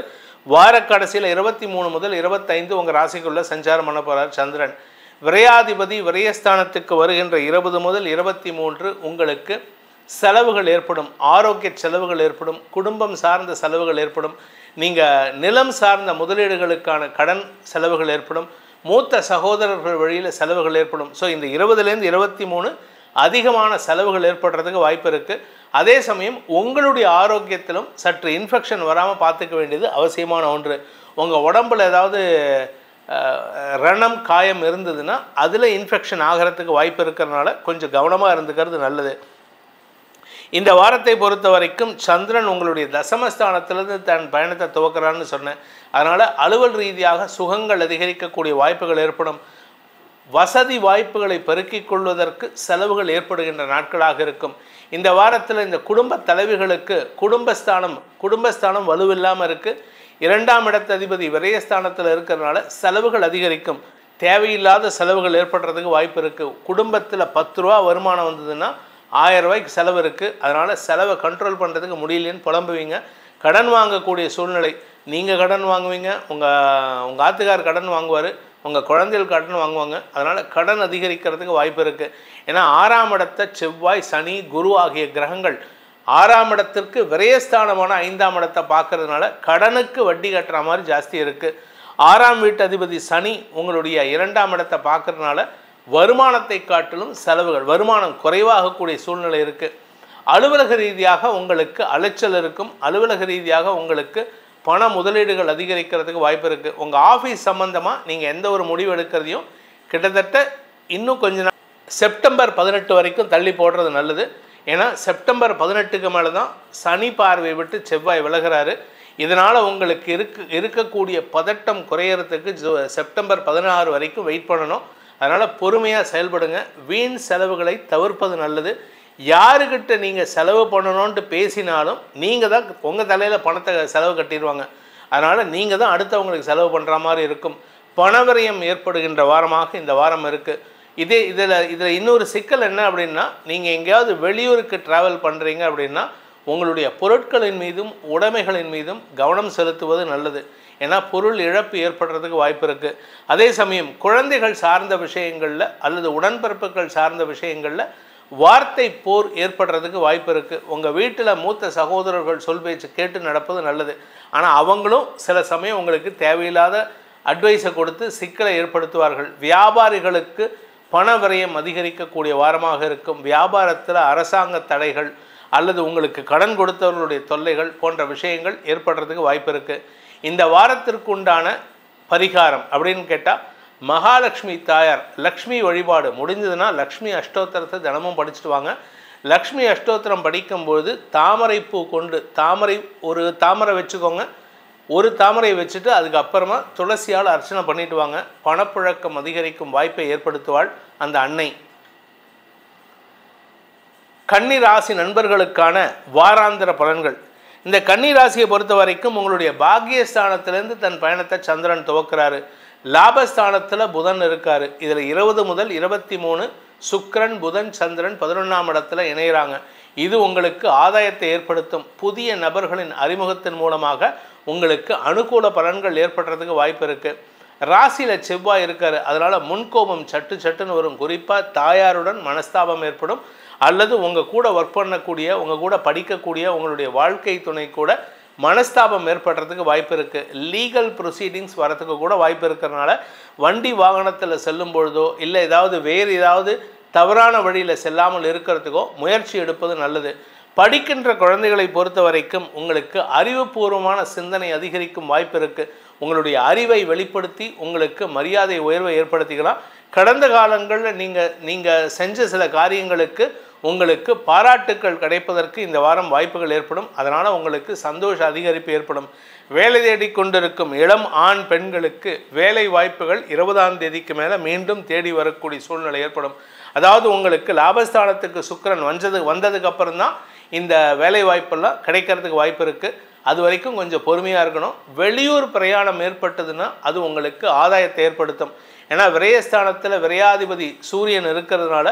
வார கடைசியில் 23 முதல் 25 உங்கள் ராசிக்குள்ளே சஞ்சாரம் பண்ண போகிறார் சந்திரன். விரையாதிபதி விரயஸ்தானத்துக்கு வருகின்ற 20 முதல் 23 உங்களுக்கு செலவுகள் ஏற்படும். ஆரோக்கிய செலவுகள் ஏற்படும். குடும்பம் சார்ந்த செலவுகள் ஏற்படும். நீங்கள் நிலம் சார்ந்த முதலீடுகளுக்கான கடன் செலவுகள் ஏற்படும். மூத்த சகோதரர்கள் வழியில் செலவுகள் ஏற்படும். ஸோ இந்த 20லேருந்து 23 அதிகமான செலவுகள் ஏற்படுறதுக்கு வாய்ப்பு இருக்குது. அதே சமயம் உங்களுடைய ஆரோக்கியத்திலும் சற்று இன்ஃபெக்ஷன் வராமல் பார்த்துக்க வேண்டியது அவசியமான ஒன்று. உங்கள் உடம்பில் ஏதாவது ரணம் காயம் இருந்ததுன்னா அதில் இன்ஃபெக்ஷன் ஆகிறதுக்கு வாய்ப்பு இருக்கிறதுனால கொஞ்சம் கவனமாக இருந்துக்கிறது நல்லது. இந்த வாரத்தை பொறுத்த வரைக்கும் சந்திரன் உங்களுடைய தசமஸ்தானத்திலிருந்து தன் பயணத்தை துவக்கிறான்னு சொன்னேன். அதனால் அலுவல் ரீதியாக சுகங்கள் அதிகரிக்கக்கூடிய வாய்ப்புகள் ஏற்படும். வசதி வாய்ப்புகளை பெருக்கிக் கொள்வதற்கு செலவுகள் ஏற்படுகின்ற நாட்களாக இருக்கும். இந்த வாரத்தில் இந்த குடும்ப தலைவிகளுக்கு குடும்பஸ்தானம் வலுவில்லாமல் இருக்குது. 2ஆம் இடத்த அதிபதி விரயஸ்தானத்தில் இருக்கிறதுனால செலவுகள் அதிகரிக்கும். தேவையில்லாத செலவுகள் ஏற்படுறதுக்கு வாய்ப்பு இருக்குது. குடும்பத்தில் 10 ரூபா வருமானம் வந்ததுன்னா 1000 ரூபாய்க்கு செலவு இருக்குது. அதனால் செலவை கண்ட்ரோல் பண்ணுறதுக்கு முடியலன்னு புலம்புவீங்க. கடன் வாங்கக்கூடிய சூழ்நிலை, நீங்கள் கடன் வாங்குவீங்க, உங்கள் ஆத்துக்கார் கடன் வாங்குவார், உங்கள் குழந்தைகள் கடன் வாங்குவாங்க. அதனால் கடன் அதிகரிக்கிறதுக்கு வாய்ப்பு இருக்குது. ஏன்னா 6ஆம் இடத்தை செவ்வாய், சனி, குரு ஆகிய கிரகங்கள் 6ஆம் இடத்திற்கு விரயஸ்தானமான 5ஆம் இடத்தை பார்க்கறதுனால கடனுக்கு வட்டி கட்டுற மாதிரி ஜாஸ்தி இருக்குது. 6ஆம் வீட்டு அதிபதி சனி உங்களுடைய 2ஆம் இடத்தை பார்க்கறதுனால வருமானத்தை காட்டிலும் செலவுகள், வருமானம் குறைவாகக்கூடிய சூழ்நிலை இருக்குது. அலுவலக ரீதியாக உங்களுக்கு அலைச்சல் இருக்கும். அலுவலக ரீதியாக உங்களுக்கு பண முதலீடுகள் அதிகரிக்கிறதுக்கு வாய்ப்பு இருக்குது. உங்கள் ஆஃபீஸ் சம்மந்தமாக நீங்கள் எந்த ஒரு முடிவு எடுக்கிறதையும் கிட்டத்தட்ட இன்னும் கொஞ்ச நாள் செப்டம்பர் 18 வரைக்கும் தள்ளி போடுறது நல்லது. ஏன்னா செப்டம்பர் 18க்கு மேலே தான் சனி பார்வை விட்டு செவ்வாய் விலகிறாரு. இதனால் உங்களுக்கு இருக்கக்கூடிய பதட்டம் குறையறதுக்கு செப்டம்பர் 16 வரைக்கும் வெயிட் பண்ணணும். அதனால் பொறுமையாக செயல்படுங்க. வீண் செலவுகளை தவிர்ப்பது நல்லது. யாருக்கிட்ட நீங்கள் செலவு பண்ணணுன்ட்டு பேசினாலும் நீங்கள் தான் உங்கள் தலையில் பணத்தை செலவு கட்டிடுவாங்க. அதனால் நீங்கள் தான் அடுத்தவங்களுக்கு செலவு பண்ணுற மாதிரி இருக்கும். பணவரியம் ஏற்படுகின்ற வாரமாக இந்த வாரம் இருக்குது. இதில் இன்னொரு சிக்கல் என்ன அப்படின்னா, நீங்கள் எங்கேயாவது வெளியூருக்கு ட்ராவல் பண்ணுறீங்க அப்படின்னா உங்களுடைய பொருட்களின் மீதும் உடைமைகளின் மீதும் கவனம் செலுத்துவது நல்லது. ஏன்னா பொருள் இழப்பு ஏற்படுறதுக்கு வாய்ப்பு இருக்குது. அதே சமயம் குழந்தைகள் சார்ந்த விஷயங்களில் அல்லது உடன்பிறப்புகள் சார்ந்த விஷயங்களில் வார்த்தை போர் ஏற்படுறதுக்கு வாய்ப்பு இருக்குது. உங்கள் வீட்டில் மூத்த சகோதரர்கள் சொல் பேச்சு கேட்டு நடப்பது நல்லது. ஆனால் அவங்களும் சில சமயம் உங்களுக்கு தேவையில்லாத அட்வைஸை கொடுத்து சிக்கலை ஏற்படுத்துவார்கள். வியாபாரிகளுக்கு பண விரயம் அதிகரிக்கக்கூடிய வாரமாக இருக்கும். வியாபாரத்தில் அரசாங்க தடைகள் அல்லது உங்களுக்கு கடன் கொடுத்தவர்களுடைய தொல்லைகள் போன்ற விஷயங்கள் ஏற்படுறதுக்கு வாய்ப்பு இருக்குது. இந்த வாரத்திற்குண்டான பரிகாரம் அப்படின்னு கேட்டால் மகாலட்சுமி தாயார் லக்ஷ்மி வழிபாடு முடிஞ்சதுன்னா லக்ஷ்மி அஷ்டோத்திரத்தை தினமும் படிச்சுட்டு வாங்க. லக்ஷ்மி அஷ்டோத்திரம் படிக்கும்போது தாமரை பூ கொண்டு ஒரு தாமரை வச்சுக்கோங்க. ஒரு தாமரை வச்சுட்டு அதுக்கப்புறமா துளசியால் அர்ச்சனை பண்ணிட்டு வாங்க. பணப்புழக்கம் அதிகரிக்கும் வாய்ப்பை ஏற்படுத்துவாள் அந்த அன்னை. கன்னி ராசி நண்பர்களுக்கான வாராந்திர பலன்கள். இந்த கன்னி ராசியை பொறுத்த வரைக்கும் உங்களுடைய பாக்கியஸ்தானத்திலேருந்து தன் பயணத்தை சந்திரன் துவக்கிறாரு. லாபஸ்தானத்தில் புதன் இருக்காரு. இதில் 20 முதல் 23 சுக்கிரன், புதன், சந்திரன் 11ஆம் இடத்துல இணைகிறாங்க. இது உங்களுக்கு ஆதாயத்தை ஏற்படுத்தும். புதிய நபர்களின் அறிமுகத்தின் மூலமாக உங்களுக்கு அனுகூல பலன்கள் ஏற்படுறதுக்கு வாய்ப்பு இருக்குது. ராசியில் செவ்வாய் இருக்காரு. அதனால் முன்கோபம் சட்டுன்னு வரும். குறிப்பாக தாயாருடன் மனஸ்தாபம் ஏற்படும். அல்லது உங்கள் கூட ஒர்க் பண்ணக்கூடிய, உங்கள் கூட படிக்கக்கூடிய உங்களுடைய வாழ்க்கை துணை கூட மனஸ்தாபம் ஏற்படுறதுக்கு வாய்ப்பு இருக்குது. லீகல் ப்ரொசீடிங்ஸ் வரத்துக்கு கூட வாய்ப்பு இருக்கிறதுனால வண்டி வாகனத்தில் செல்லும் பொழுதோ இல்லை வேறு ஏதாவது தவறான வழியில் செல்லாமல் இருக்கிறதுக்கோ முயற்சி எடுப்பது நல்லது. படிக்கின்ற குழந்தைகளை பொறுத்த வரைக்கும் உங்களுக்கு அறிவுபூர்வமான சிந்தனை அதிகரிக்கும் வாய்ப்பு இருக்குது. உங்களுடைய அறிவை வெளிப்படுத்தி உங்களுக்கு மரியாதை உயர்வை ஏற்படுத்திக்கலாம். கடந்த காலங்களில் நீங்கள் செஞ்ச சில காரியங்களுக்கு உங்களுக்கு பாராட்டுக்கள் கிடைப்பதற்கு இந்த வாரம் வாய்ப்புகள் ஏற்படும். அதனால் உங்களுக்கு சந்தோஷ அதிகரிப்பு ஏற்படும். வேலை தேடி கொண்டிருக்கும் இளம் ஆண் பெண்களுக்கு வேலை வாய்ப்புகள் 20ஆம் தேதிக்கு மேலே மீண்டும் தேடி வரக்கூடிய சூழ்நிலை ஏற்படும். அதாவது உங்களுக்கு லாபஸ்தானத்துக்கு சுக்கிரன் வந்ததுக்கு அப்புறம் தான் இந்த வேலை வாய்ப்பெல்லாம் கிடைக்கிறதுக்கு வாய்ப்பு இருக்குது. அது வரைக்கும் கொஞ்சம் பொறுமையாக இருக்கணும். வெளியூர் பிரயாணம் ஏற்பட்டதுன்னா அது உங்களுக்கு ஆதாயத்தை ஏற்படுத்தும். ஏன்னா விரயஸ்தானத்தில் விரையாதிபதி சூரியன் இருக்கிறதுனால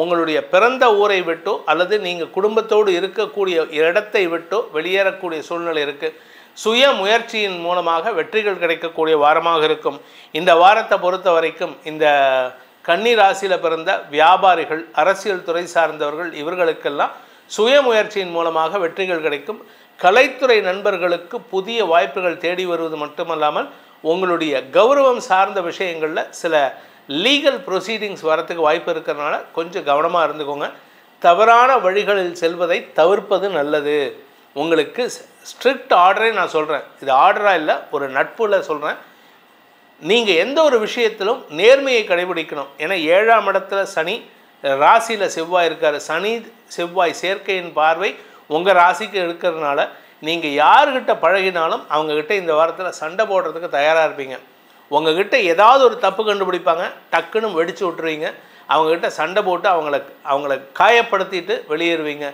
உங்களுடைய பிறந்த ஊரை விட்டோ அல்லது நீங்கள் குடும்பத்தோடு இருக்கக்கூடிய இடத்தை விட்டோ வெளியேறக்கூடிய சூழ்நிலை இருக்குது. சுய முயற்சியின் மூலமாக வெற்றிகள் கிடைக்கக்கூடிய வாரமாக இருக்கும். இந்த வாரத்தை பொறுத்த வரைக்கும் இந்த கன்னி ராசியில் பிறந்த வியாபாரிகள், அரசியல் துறை சார்ந்தவர்கள் இவர்களுக்கெல்லாம் சுய முயற்சியின் மூலமாக வெற்றிகள் கிடைக்கும். கலைத்துறை நண்பர்களுக்கு புதிய வாய்ப்புகள் தேடி வருவது மட்டுமல்லாமல் உங்களுடைய கௌரவம் சார்ந்த விஷயங்களில் சில லீகல் ப்ரொசீடிங்ஸ் வரத்துக்கு வாய்ப்பு இருக்கிறதுனால கொஞ்சம் கவனமாக இருந்துக்கோங்க. தவறான வழிகளில் செல்வதை தவிர்ப்பது நல்லது. உங்களுக்கு ஸ்ட்ரிக்ட் ஆர்டரே நான் சொல்கிறேன், இது ஆர்டராக இல்லை, ஒரு நட்புல சொல்கிறேன். நீங்கள் எந்த ஒரு விஷயத்திலும் நேர்மையை கடைபிடிக்கணும். ஏன்னா 7ஆம் இடத்துல சனி, ராசியில் செவ்வாய் இருக்கார். சனி செவ்வாய் சேர்க்கையின் பார்வை உங்கள் ராசிக்கு இருக்கிறதுனால நீங்கள் யார்கிட்ட பழகினாலும் அவங்கக்கிட்ட இந்த வாரத்தில் சண்டை போடுறதுக்கு தயாராக இருப்பீங்க. உங்ககிட்ட ஏதாவது ஒரு தப்பு கண்டுபிடிப்பாங்க, டக்குன்னு வெடித்து விட்டுருவீங்க. அவங்கக்கிட்ட சண்டை போட்டு அவங்கள காயப்படுத்திட்டு வெளியேறுவீங்க.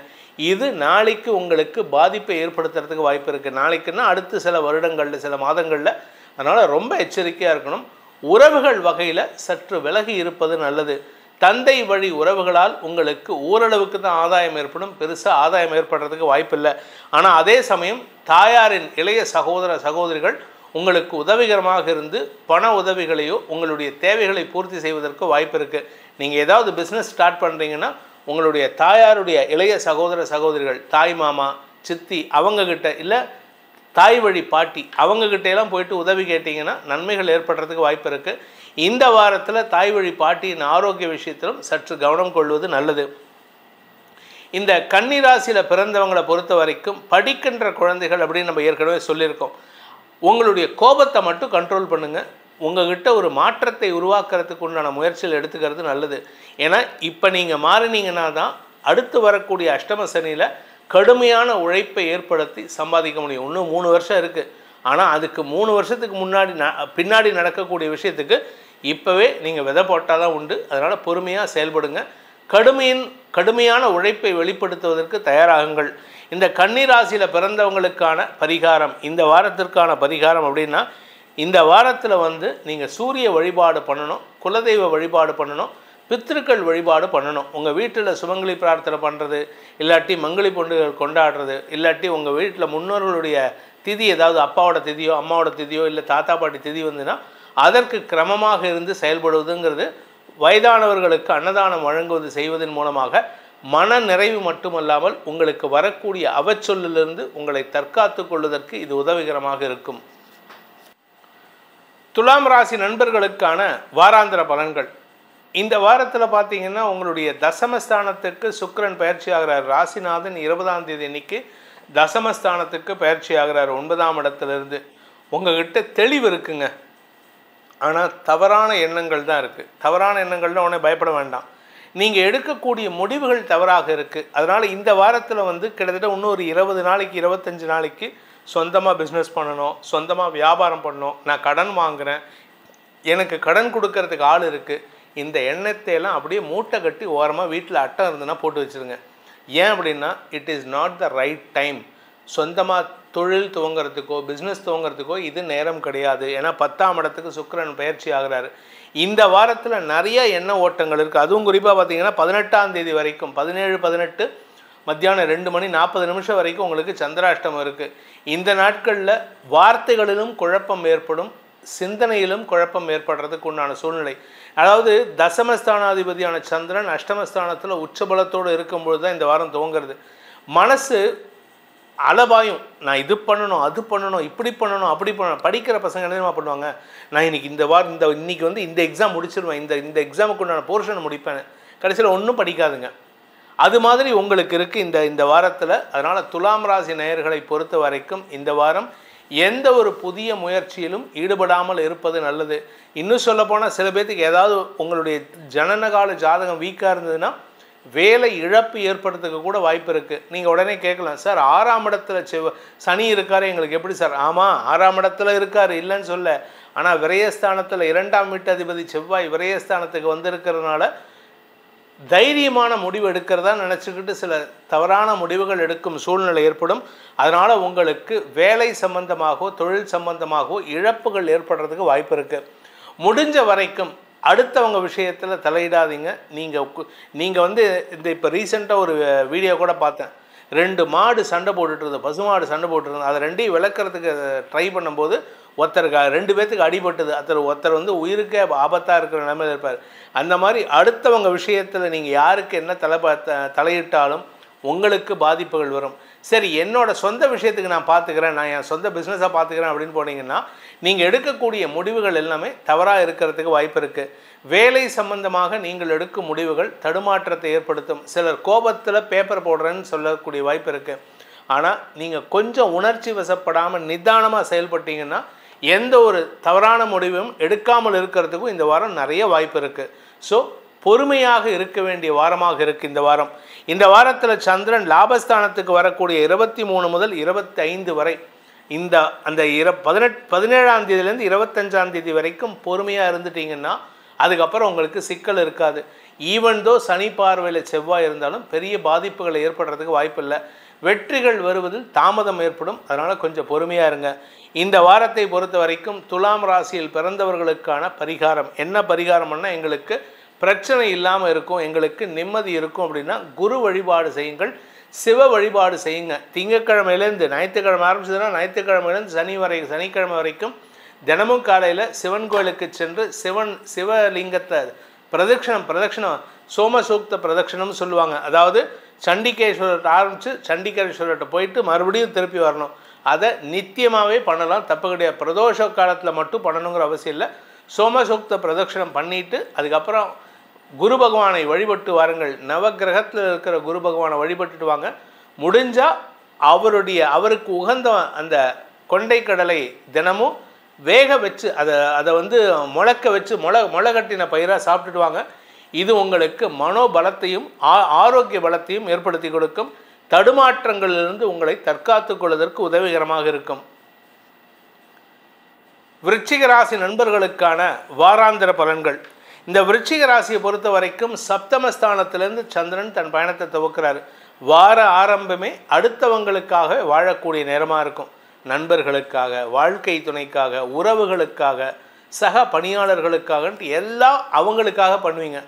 இது நாளைக்கு உங்களுக்கு பாதிப்பை ஏற்படுத்துறதுக்கு வாய்ப்பு இருக்குது. நாளைக்குன்னா அடுத்து சில வருடங்களில், சில மாதங்களில். அதனால் ரொம்ப எச்சரிக்கையாக இருக்கணும். உறவுகள் வகையில் சற்று விலகி இருப்பது நல்லது. தந்தை வழி உறவுகளால் உங்களுக்கு ஓரளவுக்கு தான் ஆதாயம் ஏற்படும், பெருசாக ஆதாயம் ஏற்படுறதுக்கு வாய்ப்பில்லை. ஆனால் அதே சமயம் தாயாரின் இளைய சகோதர சகோதரிகள் உங்களுக்கு உதவிகரமாக இருந்து பண உதவிகளையோ உங்களுடைய தேவைகளை பூர்த்தி செய்வதற்கு வாய்ப்பு இருக்குது. நீங்கள் ஏதாவது பிஸ்னஸ் ஸ்டார்ட் பண்ணுறீங்கன்னா உங்களுடைய தாயாருடைய இளைய சகோதர சகோதரிகள், தாய் மாமா, சித்தி அவங்கக்கிட்ட இல்லை தாய் வழி பாட்டி அவங்கக்கிட்டையெல்லாம் போயிட்டு உதவி கேட்டிங்கன்னா நன்மைகள் ஏற்படுறதுக்கு வாய்ப்பு இருக்குது. இந்த வாரத்தில் தாய் வழி பாட்டியின் ஆரோக்கிய விஷயத்திலும் சற்று கவனம் கொள்வது நல்லது. இந்த கன்னி ராசியில் பிறந்தவங்களை பொறுத்த வரைக்கும் படிக்கின்ற குழந்தைகள் அப்படின்னு நம்ம ஏற்கனவே சொல்லியிருக்கோம். உங்களுடைய கோபத்தை மட்டும் கண்ட்ரோல் பண்ணுங்கள். உங்கள்கிட்ட ஒரு மாற்றத்தை உருவாக்குறதுக்கு உண்டான முயற்சிகள் எடுத்துக்கிறது நல்லது. ஏன்னா இப்போ நீங்கள் மாறினீங்கன்னா தான் அடுத்து வரக்கூடிய அஷ்டம சனியில் கடுமையான உழைப்பை ஏற்படுத்தி சம்பாதிக்க முடியும். இன்னும் 3 வருஷம் இருக்குது. ஆனால் அதுக்கு 3 வருஷத்துக்கு பின்னாடி நடக்கக்கூடிய விஷயத்துக்கு இப்போவே நீங்கள் விதை போட்டால் தான் உண்டு. அதனால் பொறுமையாக செயல்படுங்க. கடுமையான உழைப்பை வெளிப்படுத்துவதற்கு தயாராகுங்கள். இந்த கன்னி ராசியில் பிறந்தவங்களுக்கான பரிகாரம், இந்த வாரத்திற்கான பரிகாரம் அப்படின்னா, இந்த வாரத்தில் நீங்கள் சூரிய வழிபாடு பண்ணணும், குலதெய்வ வழிபாடு பண்ணணும், பித்திருக்கள் வழிபாடு பண்ணணும். உங்கள் வீட்டில் சுமங்கலி பிரார்த்தனை பண்ணுறது, இல்லாட்டி மங்களி பொண்டுகள் கொண்டாடுறது, இல்லாட்டி உங்கள் வீட்டில் முன்னோர்களுடைய திதி ஏதாவது அப்பாவோட திதியோ அம்மாவோட திதியோ இல்லை தாத்தா பாட்டி திதி வந்துன்னா அதற்கு கிரமமாக இருந்து செயல்படுவதுங்கிறது வயதானவர்களுக்கு அன்னதானம் வழங்குவது செய்வதன் மூலமாக மன நிறைவு மட்டுமல்லாமல் உங்களுக்கு வரக்கூடிய அவச்சொல்லிலிருந்து உங்களை தற்காத்து கொள்வதற்கு இது உதவிகரமாக இருக்கும். துலாம் ராசி நண்பர்களுக்கான வாராந்திர பலன்கள். இந்த வாரத்தில் பார்த்தீங்கன்னா உங்களுடைய தசமஸ்தானத்துக்கு சுக்கிரன் பயிற்சி ஆகிறார். ராசிநாதன் 20ஆம் தேதி அன்னைக்கு தசமஸ்தானத்துக்கு பயிற்சி ஆகிறார் 9ஆம் இடத்துலேருந்து. உங்கள்கிட்ட தெளிவு இருக்குங்க, ஆனால் தவறான எண்ணங்கள் தான் இருக்குது. தவறான எண்ணங்கள்லாம் உடனே பயப்பட வேண்டாம். நீங்கள் எடுக்கக்கூடிய முடிவுகள் தவறாக இருக்குது. அதனால் இந்த வாரத்தில் கிட்டத்தட்ட இன்னும் ஒரு 20 நாளைக்கு 25 நாளைக்கு சொந்தமாக பிஸ்னஸ் பண்ணணும், சொந்தமாக வியாபாரம் பண்ணணும், நான் கடன் வாங்குகிறேன், எனக்கு கடன் கொடுக்கறதுக்கு ஆள் இருக்குது, இந்த எண்ணத்தையெல்லாம் அப்படியே மூட்டை கட்டி ஓரமாக வீட்டில் அட்டம் இருந்ததுன்னா போட்டு வச்சுருங்க. ஏன் அப்படின்னா it is not the right time. சொந்தமாக தொழில் துவங்கிறதுக்கோ பிஸ்னஸ் துவங்கிறதுக்கோ இது நேரம் கிடையாது. ஏன்னா 10ஆம் இடத்துக்கு சுக்கிரன் பயிற்சி ஆகிறாரு. இந்த வாரத்தில் நிறைய எண்ண ஓட்டங்கள் இருக்குது. அதுவும் குறிப்பாக பார்த்தீங்கன்னா 18ஆம் தேதி வரைக்கும் 17-18 மத்தியானம் 2:40 வரைக்கும் உங்களுக்கு சந்திராஷ்டமம் இருக்குது. இந்த நாட்களில் வார்த்தைகளிலும் குழப்பம் ஏற்படும், சிந்தனையிலும் குழப்பம் ஏற்படுறதுக்கு உண்டான சூழ்நிலை. அதாவது தசமஸ்தானாதிபதியான சந்திரன் அஷ்டமஸ்தானத்தில் உச்சபலத்தோடு இருக்கும்பொழுது தான் இந்த வாரம் துவங்கிறது. மனசு அலபாயும், நான் இது பண்ணணும் அது பண்ணணும் இப்படி பண்ணணும் அப்படி பண்ணணும். படிக்கிற பசங்க என்ன பண்ணுவாங்க, நான் இன்னைக்கு இந்த வாரம் இன்னைக்கு இந்த எக்ஸாம் முடிச்சிருவேன், இந்த எக்ஸாமுக்கு உண்டான போர்ஷனை முடிப்பேன், கடைசியில் ஒன்றும் படிக்காதுங்க. அது மாதிரி உங்களுக்கு இருக்குது இந்த வாரத்தில். அதனால் துலாம் ராசி நேயர்களை பொறுத்த வரைக்கும் இந்த வாரம் எந்த ஒரு புதிய முயற்சியிலும் ஈடுபடாமல் இருப்பது நல்லது. இன்னும் சொல்லப்போனால் சில பேர்த்துக்கு ஏதாவது உங்களுடைய ஜனனகால ஜாதகம் வீக்காக இருந்ததுன்னா வேலை இழப்பு ஏற்படுறதுக்கு கூட வாய்ப்பு இருக்குது. நீங்கள் உடனே கேட்கலாம், சார் 6ஆம் இடத்துல சனி இருக்கார், எங்களுக்கு எப்படி சார்? ஆமாம், 6ஆம் இடத்துல இருக்கார், இல்லைன்னு சொல்ல. ஆனால் விரயஸ்தானத்தில் 2ஆம் வீட்டு அதிபதி செவ்வாய் விரயஸ்தானத்துக்கு வந்திருக்கிறதுனால தைரியமான முடிவு எடுக்கிறதா நினச்சிக்கிட்டு சில தவறான முடிவுகள் எடுக்கும் சூழ்நிலை ஏற்படும். அதனால் உங்களுக்கு வேலை சம்பந்தமாகவோ தொழில் சம்பந்தமாகவோ இழப்புகள் ஏற்படுறதுக்கு வாய்ப்பு இருக்குது. முடிஞ்ச வரைக்கும் அடுத்தவங்க விஷயத்தில் தலையிடாதீங்க. நீங்கள் இப்போ ரீசெண்டாக ஒரு வீடியோ கூட பார்த்தேன். 2 மாடு சண்டை போட்டுட்டு பசுமாடு சண்டை போட்டுருந்தது. அதை 2ஐயும் விளக்குறதுக்கு ட்ரை பண்ணும்போது ஒருத்தருக்கு 2 பேர்த்துக்கு அடிபட்டது. ஒருத்தர் உயிருக்கே ஆபத்தாக இருக்கிற நிலைமையில் இருப்பார். அந்த மாதிரி அடுத்தவங்க விஷயத்தில் நீங்கள் யாருக்கு என்ன தலையிட்டாலும் உங்களுக்கு பாதிப்புகள் வரும். சரி, என்னோட சொந்த விஷயத்துக்கு நான் பார்த்துக்கிறேன், நான் என் சொந்த பிஸ்னஸாக பார்த்துக்கிறேன் அப்படின்னு போனீங்கன்னா நீங்கள் எடுக்கக்கூடிய முடிவுகள் எல்லாமே தவறாக இருக்கிறதுக்கு வாய்ப்பு இருக்குது. வேலை சம்பந்தமாக நீங்கள் எடுக்கும் முடிவுகள் தடுமாற்றத்தை ஏற்படுத்தும். சிலர் கோபத்தில் பேப்பர் போடுறேன்னு சொல்லக்கூடிய வாய்ப்பு இருக்குது. ஆனால் நீங்கள் கொஞ்சம் உணர்ச்சி வசப்படாமல் நிதானமாக செயல்பட்டீங்கன்னா எந்த ஒரு தவறான முடிவும் எடுக்காமல் இருக்கிறதுக்கும் இந்த வாரம் நிறைய வாய்ப்பு இருக்குது. ஸோ பொறுமையாக இருக்க வேண்டிய வாரமாக இருக்குது இந்த வாரம். இந்த வாரத்தில் சந்திரன் லாபஸ்தானத்துக்கு வரக்கூடிய 23 முதல் 25 வரை அந்த 17ஆம் தேதியிலேருந்து 25ஆம் தேதி வரைக்கும் பொறுமையாக இருந்துட்டிங்கன்னா அதுக்கப்புறம் உங்களுக்கு சிக்கல் இருக்காது. ஈவன் தோ சனி பார்வையில் செவ்வாய் இருந்தாலும் பெரிய பாதிப்புகளை ஏற்படுறதுக்கு வாய்ப்பில்லை. வெற்றிகள் வருவதில் தாமதம் ஏற்படும். அதனால் கொஞ்சம் பொறுமையாக இருங்க. இந்த வாரத்தை பொறுத்த வரைக்கும் துலாம் ராசியில் பிறந்தவர்களுக்கான பரிகாரம் என்ன பரிகாரம்னா, எங்களுக்கு பிரச்சனை இல்லாமல் இருக்கும், எங்களுக்கு நிம்மதி இருக்கும் அப்படின்னா குரு வழிபாடு செய்யுங்கள், சிவ வழிபாடு செய்யுங்க. திங்கக்கிழமையிலேருந்து ஞாயிற்றுக்கிழமை ஆரம்பிச்சதுன்னா ஞாயிற்றுக்கிழமையிலேருந்து சனிக்கிழமை வரைக்கும் தினமும் காலையில் சிவன் கோயிலுக்கு சென்று சிவலிங்கத்தை பிரதட்சணம் சோமசூக்த பிரதட்சணம்னு சொல்லுவாங்க. அதாவது சண்டிகேஸ்வரர்கிட்ட ஆரம்பித்து சண்டிகேஸ்வரர்கிட்ட போயிட்டு மறுபடியும் திருப்பி வரணும். அதை நித்தியமாகவே பண்ணலாம், தப்பு கிடையாது. பிரதோஷ காலத்தில் மட்டும் பண்ணணுங்கிற அவசியம் இல்லை. சோமசூக்த பிரதட்சணம் பண்ணிவிட்டு அதுக்கப்புறம் குரு பகவானை வழிபட்டு வாருங்கள். நவகிரகத்தில் இருக்கிற குரு பகவானை வழிபட்டுட்டு வாங்க. முடிஞ்சால் அவருக்கு உகந்த அந்த கொண்டைக்கடலை தினமும் வேக வச்சு அதை முளைக்க வச்சு முளை கட்டின பயிராக சாப்பிட்டுட்டு வாங்க. இது உங்களுக்கு மனோபலத்தையும் ஆரோக்கிய பலத்தையும் ஏற்படுத்தி கொடுக்கும். தடுமாற்றங்களிலிருந்து உங்களை தற்காத்து கொள்வதற்கு உதவிகரமாக இருக்கும். விருச்சிக ராசி நண்பர்களுக்கான வாராந்திர பலன்கள். இந்த விருச்சிக ராசியை பொறுத்த வரைக்கும் சப்தமஸ்தானத்திலிருந்து சந்திரன் தன் பயணத்தை துவக்கிறார். வார ஆரம்பமே அடுத்தவங்களுக்காக வாழக்கூடிய நேரமாக இருக்கும். நண்பர்களுக்காக, வாழ்க்கை துணைக்காக, உறவுகளுக்காக, சக பணியாளர்களுக்காகன்ட்டு எல்லாம் அவங்களுக்காக பண்ணுவீங்க.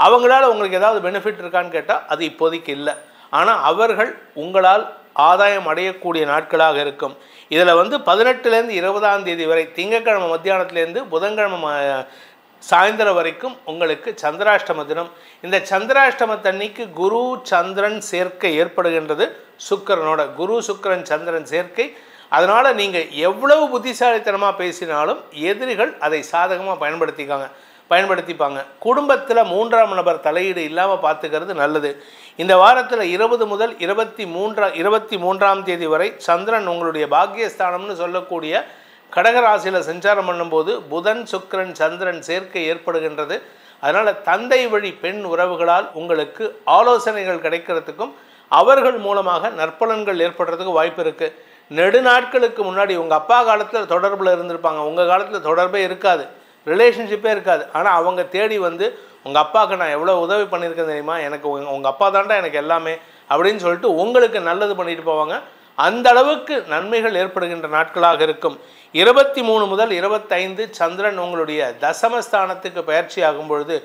அவங்களால உங்களுக்கு ஏதாவது பெனிஃபிட் இருக்கான்னு கேட்டால் அது இப்போதைக்கு இல்லை. ஆனால் அவர்கள் உங்களால் ஆதாயம் அடையக்கூடிய நாட்களாக இருக்கும். இதில் 18லேருந்து 20 வரை திங்கட்கிழமை மத்தியானத்துலேருந்து புதன்கிழமை சாயந்தரம் வரைக்கும் உங்களுக்கு சந்திராஷ்டம தினம். இந்த சந்திராஷ்டமத்தன்னைக்கு குரு சந்திரன் சேர்க்கை ஏற்படுகின்றது. சுக்கிரனோட குரு சுக்கிரன் சந்திரன் சேர்க்கை. அதனால் நீங்கள் எவ்வளவு புத்திசாலித்தனமாக பேசினாலும் எதிரிகள் அதை சாதகமாக பயன்படுத்திப்பாங்க. குடும்பத்தில் 3ஆம் நபர் தலையீடு இல்லாமல் பார்த்துக்கிறது நல்லது. இந்த வாரத்தில் 20 முதல் 23ஆம் தேதி வரை சந்திரன் உங்களுடைய பாக்கியஸ்தானம்னு சொல்லக்கூடிய கடகராசியில் சஞ்சாரம் பண்ணும்போது புதன் சுக்கிரன் சந்திரன் சேர்க்கை ஏற்படுகின்றது. அதனால் தந்தை வழி பெண் உறவுகளால் உங்களுக்கு ஆலோசனைகள் கிடைக்கிறதுக்கும் அவர்கள் மூலமாக நற்பலன்கள் ஏற்படுறதுக்கு வாய்ப்பு இருக்குது. நெடுநாட்களுக்கு முன்னாடி உங்கள் அப்பா காலத்தில் தொடர்பில் இருந்திருப்பாங்க, உங்கள் காலத்தில் தொடர்பே இருக்காது, ரிலேஷன்ஷிப்பே இருக்காது. ஆனால் அவங்க தேடி உங்கள் அப்பாவுக்கு நான் எவ்வளோ உதவி பண்ணியிருக்கேன் தெரியுமா, எனக்கு உங்கள் அப்பா தாண்டா எனக்கு எல்லாமே அப்படின்னு சொல்லிட்டு உங்களுக்கு நல்லது பண்ணிட்டு போவாங்க. அந்த அளவுக்கு நன்மைகள் ஏற்படுகின்ற நாட்களாக இருக்கும். 23 முதல் 25 சந்திரன் உங்களுடைய தசமஸ்தானத்துக்கு பயிற்சி ஆகும் பொழுது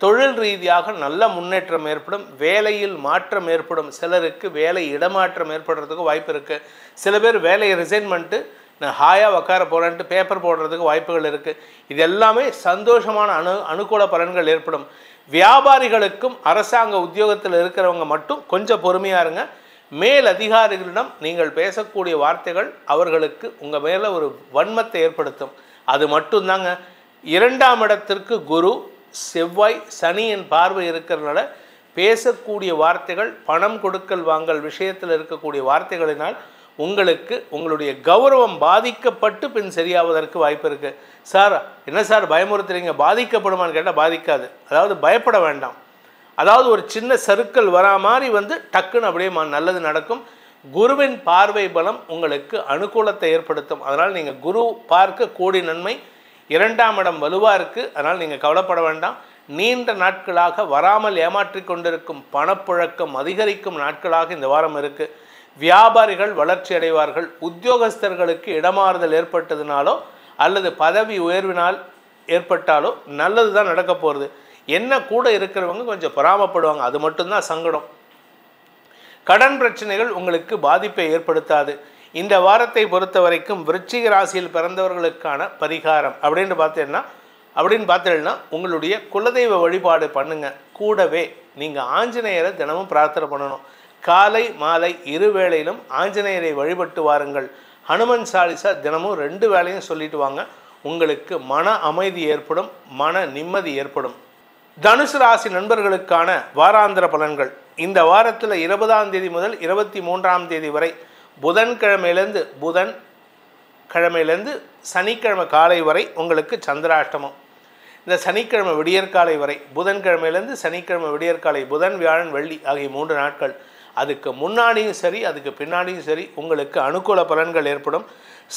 தொழில் ரீதியாக நல்ல முன்னேற்றம் ஏற்படும், வேலையில் மாற்றம் ஏற்படும். சிலருக்கு வேலை இடமாற்றம் ஏற்படுறதுக்கு வாய்ப்பு இருக்குது. சில பேர் வேலையை ரிசைன் பண்ணிட்டு நான் ஹாயாக உட்கார போகிறேன்ட்டு பேப்பர் போடுறதுக்கு வாய்ப்புகள் இருக்குது. இது எல்லாமே சந்தோஷமான அனுகூல பலன்கள் ஏற்படும். வியாபாரிகளுக்கும் அரசாங்க உத்தியோகத்தில் இருக்கிறவங்க மட்டும் கொஞ்சம் பொறுமையாக இருங்க. மேல் அதிகாரிகளிடம் நீங்கள் பேசக்கூடிய வார்த்தைகள் அவர்களுக்கு உங்கள் மேலே ஒரு வன்மத்தை ஏற்படுத்தும். அது மட்டும்தாங்க. 2ஆம் இடத்திற்கு குரு செவ்வாய் சனியின் பார்வை இருக்கிறதுனால பேசக்கூடிய வார்த்தைகள் பணம் கொடுக்கல் வாங்கல் விஷயத்தில் இருக்கக்கூடிய வார்த்தைகளினால் உங்களுக்கு உங்களுடைய கௌரவம் பாதிக்கப்பட்டு பின் சரியாவதற்கு வாய்ப்பு இருக்குது. சார் என்ன சார் பயமுறுத்துறீங்க, பாதிக்கப்படுமான்னு கேட்டால் பாதிக்காது. அதாவது பயப்பட வேண்டாம். அதாவது ஒரு சின்ன சறுக்கல் வரா மாதிரி டக்குன்னு அப்படியே நல்லது நடக்கும். குருவின் பார்வை பலம் உங்களுக்கு அனுகூலத்தை ஏற்படுத்தும். அதனால் நீங்கள் குரு பார்க்க கோடி நன்மை. 2ஆம் இடம் வலுவாக இருக்குது. அதனால் நீங்கள் கவலைப்பட வேண்டாம். நீண்ட நாட்களாக வராமல் ஏமாற்றி கொண்டிருக்கும் பணப்புழக்கம் அதிகரிக்கும் நாட்களாக இந்த வாரம் இருக்குது. வியாபாரிகள் வளர்ச்சி அடைவார்கள். உத்தியோகஸ்தர்களுக்கு இடமாறுதல் ஏற்பட்டதுனாலோ அல்லது பதவி உயர்வினால் ஏற்பட்டாலோ நல்லது தான் நடக்க போகிறது. என்ன கூட இருக்கிறவங்க கொஞ்சம் பொறாமப்படுவாங்க, அது மட்டும்தான் சங்கடம். கடன் பிரச்சனைகள் உங்களுக்கு பாதிப்பை ஏற்படுத்தாது. இந்த வாரத்தை பொறுத்த வரைக்கும் விருச்சிக ராசியில் பிறந்தவர்களுக்கான பரிகாரம் அப்படின்னு பார்த்தீங்கன்னா உங்களுடைய குலதெய்வ வழிபாடு பண்ணுங்க. கூடவே நீங்கள் ஆஞ்சநேயரை தினமும் பிரார்த்தனை பண்ணணும். காலை மாலை 2 வேளையிலும் ஆஞ்சநேயரை வழிபட்டு வாருங்கள். ஹனுமன் சாலிசா தினமும் 2 வேளையும் சொல்லிட்டு வாங்க. உங்களுக்கு மன அமைதி ஏற்படும், மன நிம்மதி ஏற்படும். தனுசு ராசி நண்பர்களுக்கான வாராந்திர பலன்கள். இந்த வாரத்தில் 20ஆம் தேதி முதல் 23ஆம் தேதி வரை புதன்கிழமையிலேருந்து சனிக்கிழமை காலை வரை உங்களுக்கு சந்திராஷ்டமம். இந்த சனிக்கிழமை விடியற்காலை வரை, புதன்கிழமையிலேருந்து சனிக்கிழமை விடியற்காலை, புதன் வியாழன் வெள்ளி ஆகிய 3 நாட்கள். அதுக்கு முன்னாடியும் சரி அதுக்கு பின்னாடியும் சரி உங்களுக்கு அனுகூல பலன்கள் ஏற்படும்.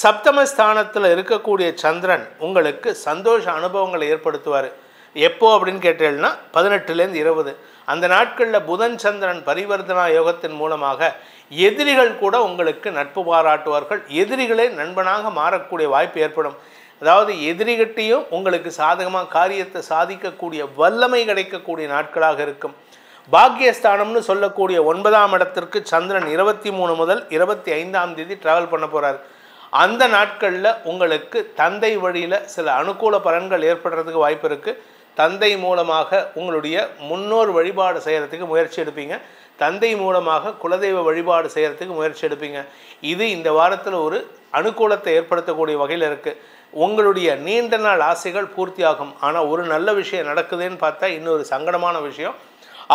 சப்தமஸ்தானத்தில் இருக்கக்கூடிய சந்திரன் உங்களுக்கு சந்தோஷ அனுபவங்களை ஏற்படுத்துவார். எப்போ அப்படின்னு கேட்டீங்கன்னா 18லேருந்து 20 அந்த நாட்களில் புதன் சந்திரன் பரிவர்த்தனா யோகத்தின் மூலமாக எதிரிகள் கூட உங்களுக்கு நட்பு பாராட்டுவார்கள். எதிரிகளே நண்பனாக மாறக்கூடிய வாய்ப்பு ஏற்படும். அதாவது எதிரிகிட்டையும் உங்களுக்கு சாதகமாக காரியத்தை சாதிக்கக்கூடிய வல்லமை கிடைக்கக்கூடிய நாட்களாக இருக்கும். பாக்கியஸ்தானம்னு சொல்லக்கூடிய 9ஆம் இடத்திற்கு சந்திரன் 23 முதல் 25ஆம் தேதி ட்ராவல் பண்ண போகிறார். அந்த நாட்களில் உங்களுக்கு தந்தை வழியில் சில அனுகூல பலன்கள் ஏற்படுறதுக்கு வாய்ப்பு இருக்குது. தந்தை மூலமாக உங்களுடைய முன்னோர் வழிபாடு செய்கிறதுக்கு முயற்சி எடுப்பீங்க. தந்தை மூலமாக குலதெய்வ வழிபாடு செய்கிறதுக்கு முயற்சி எடுப்பீங்க. இது இந்த வாரத்தில் ஒரு அனுகூலத்தை ஏற்படுத்தக்கூடிய வகையில் இருக்குது. உங்களுடைய நீண்ட நாள் ஆசைகள் பூர்த்தியாகும். ஆனால் ஒரு நல்ல விஷயம் நடக்குதுன்னு பார்த்தா இன்னொரு சங்கடமான விஷயம்,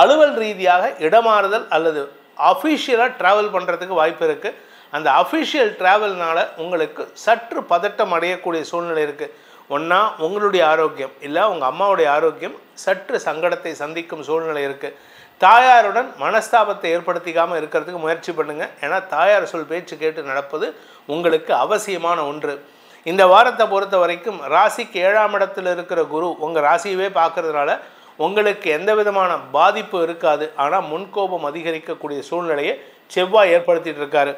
அலுவல் ரீதியாக இடமாறுதல் அல்லது அஃபிஷியலாக ட்ராவல் பண்ணுறதுக்கு வாய்ப்பு இருக்குது. அந்த அஃபிஷியல் ட்ராவல்னால் உங்களுக்கு சற்று பதட்டம் அடையக்கூடிய சூழ்நிலை இருக்குது. ஒன்றா உங்களுடைய ஆரோக்கியம் இல்லை உங்கள் அம்மாவுடைய ஆரோக்கியம் சற்று சங்கடத்தை சந்திக்கும் சூழ்நிலை இருக்குது. தாயாருடன் மனஸ்தாபத்தை ஏற்படுத்திக்காமல் இருக்கிறதுக்கு முயற்சி பண்ணுங்கள். ஏன்னா தாயார் சொல் பேச்சு கேட்டு நடப்பது உங்களுக்கு அவசியமான ஒன்று. இந்த வாரத்தை பொறுத்த வரைக்கும் ராசிக்கு 7ஆம் இடத்தில் இருக்கிற குரு உங்கள் ராசியவே பார்க்கறதுனால உங்களுக்கு எந்த விதமான பாதிப்பு இருக்காது. ஆனால் முன்கோபம் அதிகரிக்கக்கூடிய சூழ்நிலையை செவ்வாய் ஏற்படுத்திட்டு இருக்காரு.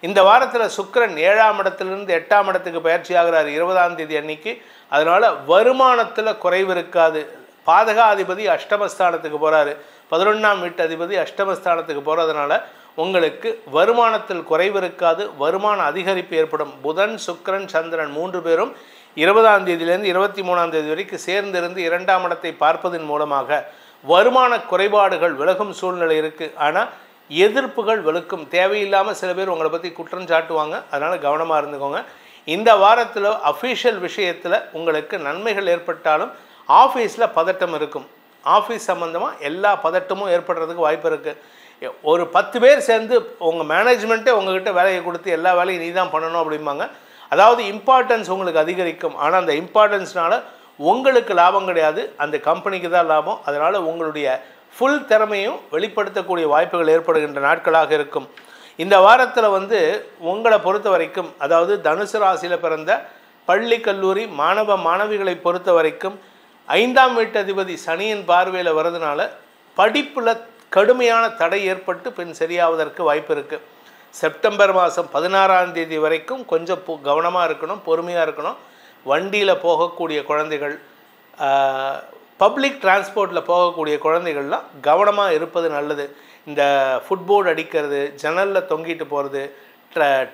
இந்த வாரத்தில் சுக்கிரன் 7ஆம் இடத்திலிருந்து 8ஆம் இடத்துக்கு பயிற்சி ஆகிறார் 20ஆம் தேதி அன்னைக்கு. அதனால் வருமானத்தில் குறைவு இருக்காது. பாதகாதிபதி அஷ்டமஸ்தானத்துக்கு போகிறாரு. 11ஆம் வீட்டு அதிபதி அஷ்டமஸ்தானத்துக்கு போகிறதுனால உங்களுக்கு வருமானத்தில் குறைவு இருக்காது. வருமான அதிகரிப்பு ஏற்படும். புதன் சுக்கிரன் சந்திரன் 3 பேரும் 20ஆம் தேதியிலேருந்து 23ஆம் தேதி வரைக்கும் சேர்ந்திருந்து 2ஆம் இடத்தை பார்ப்பதன் மூலமாக வருமான குறைபாடுகள் விலகும் சூழ்நிலை இருக்குது. ஆனால் எதிர்ப்புகள் விலக்கும். தேவையில்லாமல் சில பேர் உங்களை பற்றி குற்றம் சாட்டுவாங்க. அதனால் கவனமாக இருந்துக்கோங்க. இந்த வாரத்தில் அஃபிஷியல் விஷயத்தில் உங்களுக்கு நன்மைகள் ஏற்பட்டாலும் ஆஃபீஸில் பதட்டம் இருக்கும். ஆஃபீஸ் சம்மந்தமாக எல்லா பதட்டமும் ஏற்படுறதுக்கு வாய்ப்பு இருக்குது. ஒரு 10 பேர் சேர்ந்து உங்கள் மேனேஜ்மெண்ட்டே உங்கள்கிட்ட வேலையை கொடுத்து எல்லா வேலையும் நீ தான் பண்ணணும் அப்படிம்பாங்க. அதாவது இம்பார்ட்டன்ஸ் உங்களுக்கு அதிகரிக்கும். ஆனால் அந்த இம்பார்ட்டன்ஸ்னால உங்களுக்கு லாபம் கிடையாது, அந்த கம்பெனிக்கு தான் லாபம். அதனால் உங்களுடைய ஃபுல் திறமையும் வெளிப்படுத்தக்கூடிய வாய்ப்புகள் ஏற்படுகின்ற நாட்களாக இருக்கும். இந்த வாரத்தில் உங்களை பொறுத்த வரைக்கும், அதாவது தனுசு ராசியில் பிறந்த பள்ளி கல்லூரி மாணவ மாணவிகளை பொறுத்த வரைக்கும் 5ஆம் வீட்டு அதிபதி சனியின் பார்வையில் வர்றதுனால படிப்பில் கடுமையான தடை ஏற்பட்டு பின் சரியாவதற்கு வாய்ப்பு இருக்குது. செப்டம்பர் மாதம் 16ஆம் தேதி வரைக்கும் கொஞ்சம் கவனமாக இருக்கணும், பொறுமையாக இருக்கணும். வண்டியில் போகக்கூடிய குழந்தைகள், பப்ளிக் டிரான்ஸ்போர்ட்டில் போகக்கூடிய குழந்தைகள்லாம் கவனமாக இருப்பது நல்லது. இந்த ஃபுட்போர்டு அடிக்கிறது, ஜன்னலில் தொங்கிட்டு போகிறது,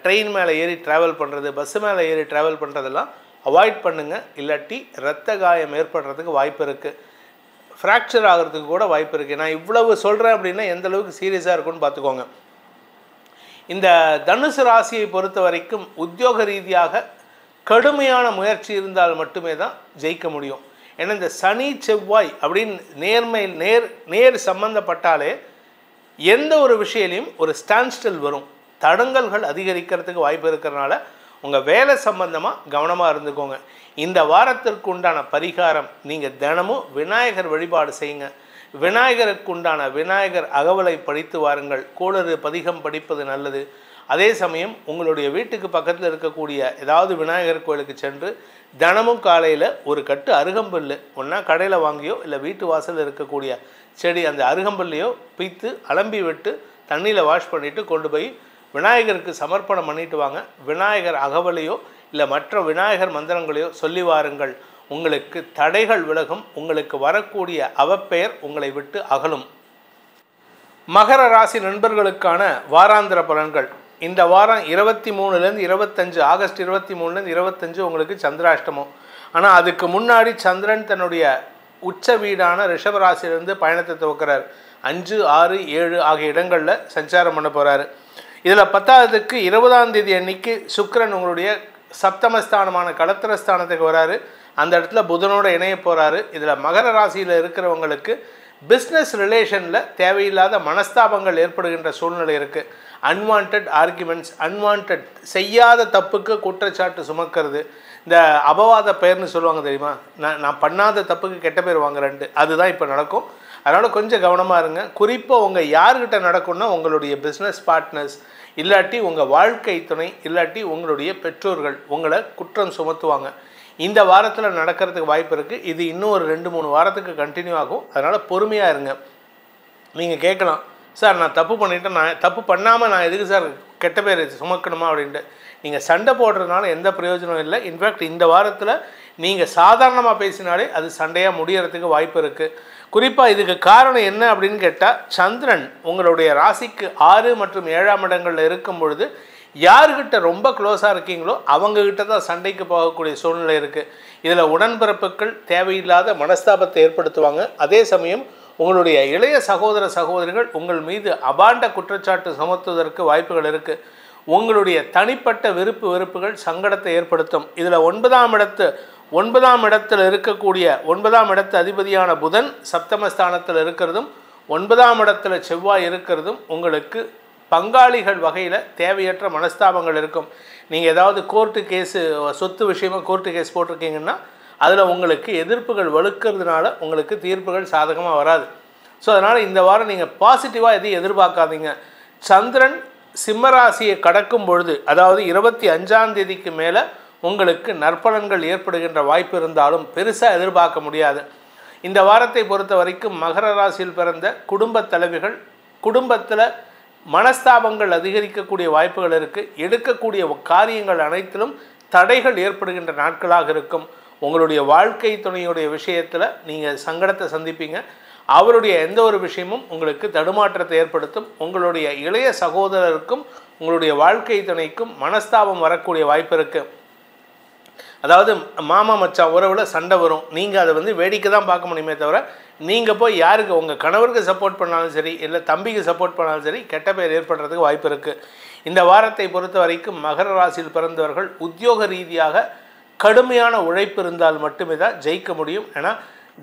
ட்ரெயின் மேலே ஏறி ட்ராவல் பண்ணுறது, பஸ்ஸு மேலே ஏறி ட்ராவல் பண்ணுறதெல்லாம் அவாய்ட் பண்ணுங்கள். இல்லாட்டி இரத்த காயம் ஏற்படுறதுக்கு வாய்ப்பு இருக்குது. ஃப்ராக்சர் ஆகிறதுக்கு கூட வாய்ப்பு இருக்குது. நான் இவ்வளவு சொல்கிறேன் அப்படின்னா எந்த அளவுக்கு சீரியஸாக இருக்குன்னு பார்த்துக்கோங்க. இந்த தனுசு ராசியை பொறுத்த வரைக்கும் உத்தியோக ரீதியாக கடுமையான முயற்சி இருந்தால் மட்டுமே தான் ஜெயிக்க முடியும். ஏன்னா இந்த சனி செவ்வாய் அப்படின்னு நேர் சம்பந்தப்பட்டாலே எந்த ஒரு விஷயலையும் ஒரு ஸ்டாண்ட்ஸ்டில் வரும். தடங்கல்கள் அதிகரிக்கிறதுக்கு வாய்ப்பு இருக்கிறனால உங்கள் வேலை சம்பந்தமாக கவனமாக இருந்துக்கோங்க. இந்த வாரத்திற்கு உண்டான பரிகாரம், நீங்கள் தினமும் விநாயகர் வழிபாடு செய்யுங்க. விநாயகருக்கு உண்டான விநாயகர் அகவலை படித்து வாருங்கள். கோளறு பதிகம் படிப்பது நல்லது. அதே சமயம் உங்களுடைய வீட்டுக்கு பக்கத்தில் இருக்கக்கூடிய ஏதாவது விநாயகர் கோயிலுக்கு சென்று தினமும் காலையில் ஒரு கட்டு அருகம்புல் ஒன்றா கடையில் வாங்கியோ இல்லை வீட்டு வாசலில் இருக்கக்கூடிய செடி அந்த அருகம்புல்லையோ பிய்த்து அலம்பி விட்டு தண்ணியில் வாஷ் பண்ணிவிட்டு கொண்டு போய் விநாயகருக்கு சமர்ப்பணம் பண்ணிட்டு வாங்க. விநாயகர் அகவலையோ இல்லை மற்ற விநாயகர் மந்திரங்களையோ சொல்லி வாருங்கள். உங்களுக்கு தடைகள் விலகும். உங்களுக்கு வரக்கூடிய அவப்பெயர் உங்களை விட்டு அகலும். மகர ராசி நண்பர்களுக்கான வாராந்திர பலன்கள். இந்த வாரம் 23லேருந்து 25 ஆகஸ்ட் 23லேருந்து 25 உங்களுக்கு சந்திராஷ்டமம். ஆனால் அதுக்கு முன்னாடி சந்திரன் தன்னுடைய உச்ச வீடான ரிஷபராசிலிருந்து பயணத்தை துவக்கிறார். 5, 6, 7 ஆகிய இடங்களில் சஞ்சாரம் பண்ண போகிறாரு. இதில் 10ஆவதுக்கு 20ஆம் தேதி அன்னைக்கு சுக்கிரன் உங்களுடைய சப்தமஸ்தானமான களத்திரஸ்தானத்துக்கு வராரு. அந்த இடத்துல புதனோட இணைய போகிறாரு. இதில் மகர ராசியில் இருக்கிறவங்களுக்கு பிஸ்னஸ் ரிலேஷனில் தேவையில்லாத மனஸ்தாபங்கள் ஏற்படுகின்ற சூழ்நிலை இருக்குது. அன்வான்ட் ஆர்குமெண்ட்ஸ், அன்வான்ட் செய்யாத தப்புக்கு குற்றச்சாட்டு சுமக்கிறது, இந்த அபவாத பெயர்னு சொல்லுவாங்க தெரியுமா, நான் பண்ணாத தப்புக்கு கெட்ட பேர் வாங்குறேன்ட்டு, அதுதான் இப்போ நடக்கும். அதனால் கொஞ்சம் கவனமாக இருங்க. குறிப்பாக உங்கள் யார்கிட்ட நடக்கும்னா உங்களுடைய பிஸ்னஸ் பார்ட்னர்ஸ், இல்லாட்டி உங்கள் வாழ்க்கை துணை, இல்லாட்டி உங்களுடைய பெற்றோர்கள் உங்களை குற்றம் சுமத்துவாங்க. இந்த வாரத்தில் நடக்கிறதுக்கு வாய்ப்பு இருக்குது. இது இன்னும் ஒரு 2-3 வாரத்துக்கு கண்டினியூ ஆகும். அதனால் பொறுமையாக இருங்க. நீங்கள் கேட்கலாம், சார் நான் தப்பு பண்ணிவிட்டேன், நான் தப்பு பண்ணாமல் நான் எதுக்கு சார் கெட்ட பேர் சுமக்கணுமா அப்படின்ட்டு. நீங்கள் சண்டை போடுறதுனால எந்த பிரயோஜனம் இல்லை. இன்ஃபேக்ட் இந்த வாரத்தில் நீங்கள் சாதாரணமாக பேசினாலே அது சண்டையாக முடியறதுக்கு வாய்ப்பு இருக்குது. குறிப்பாக இதுக்கு காரணம் என்ன அப்படின்னு கேட்டால், சந்திரன் உங்களுடைய ராசிக்கு 6 மற்றும் 7ஆம் இடங்களில் இருக்கும் பொழுது யார்கிட்ட ரொம்ப க்ளோஸாக இருக்கீங்களோ அவங்கக்கிட்ட தான் சண்டைக்கு போகக்கூடிய சூழ்நிலை இருக்குது. இதில் உடன்பிறப்புகள் தேவையில்லாத மனஸ்தாபத்தை ஏற்படுத்துவாங்க. அதே சமயம் உங்களுடைய இளைய சகோதர சகோதரிகள் உங்கள் மீது அபாண்ட குற்றச்சாட்டு சுமத்துவதற்கு வாய்ப்புகள் இருக்குது. உங்களுடைய தனிப்பட்ட வெறுப்புகள் சங்கடத்தை ஏற்படுத்தும். இதில் 9ஆம் இடத்தில் இருக்கக்கூடிய 9ஆம் இடத்து அதிபதியான புதன் சப்தமஸ்தானத்தில் இருக்கிறதும் 9ஆம் இடத்துல செவ்வாய் இருக்கிறதும் உங்களுக்கு பங்காளிகள் வகையில் தேவையற்ற மனஸ்தாபங்கள் இருக்கும். நீங்கள் ஏதாவது கோர்ட்டு கேஸு சொத்து விஷயமாக கோர்ட்டு கேஸ் போட்டிருக்கீங்கன்னா அதில் உங்களுக்கு எதிர்ப்புகள் வலுக்கிறதுனால உங்களுக்கு தீர்ப்புகள் சாதகமாக வராது. ஸோ அதனால் இந்த வாரம் நீங்கள் பாசிட்டிவாக எதையும் எதிர்பார்க்காதீங்க. சந்திரன் சிம்மராசியை கடக்கும் பொழுது, அதாவது 25ஆம் தேதிக்கு மேலே உங்களுக்கு நற்பலன்கள் ஏற்படுகின்ற வாய்ப்பு இருந்தாலும் பெருசாக எதிர்பார்க்க முடியாது. இந்த வாரத்தை பொறுத்த வரைக்கும் மகர ராசியில் பிறந்த குடும்ப தலைவிகள் குடும்பத்தில் மனஸ்தாபங்கள் அதிகரிக்கக்கூடிய வாய்ப்புகள் இருக்குது. எடுக்கக்கூடிய காரியங்கள் அனைத்திலும் தடைகள் ஏற்படுகின்ற நாட்களாக இருக்கும். உங்களுடைய வாழ்க்கை துணையுடைய விஷயத்தில் நீங்கள் சங்கடத்தை சந்திப்பீங்க. அவருடைய எந்த ஒரு விஷயமும் உங்களுக்கு தடுமாற்றத்தை ஏற்படுத்தும். உங்களுடைய இளைய சகோதரருக்கும் உங்களுடைய வாழ்க்கை துணைக்கும் மனஸ்தாபம் வரக்கூடிய வாய்ப்பு இருக்குது. அதாவது மாமா மச்சான் உறவில் சண்டை வரும். நீங்கள் அதை வேடிக்கை தான் பார்க்க முடியுமே தவிர நீங்கள் போய் யாருக்கு உங்கள் கணவருக்கு சப்போர்ட் பண்ணாலும் சரி, இல்லை தம்பிக்கு சப்போர்ட் பண்ணாலும் சரி, கெட்ட பேர் ஏற்படுறதுக்கு வாய்ப்பு இருக்குது. இந்த வாரத்தை பொறுத்த வரைக்கும் மகர ராசியில் பிறந்தவர்கள் உத்தியோக ரீதியாக கடுமையான உழைப்பு இருந்தால் மட்டுமே தான் ஜெயிக்க முடியும். ஏன்னா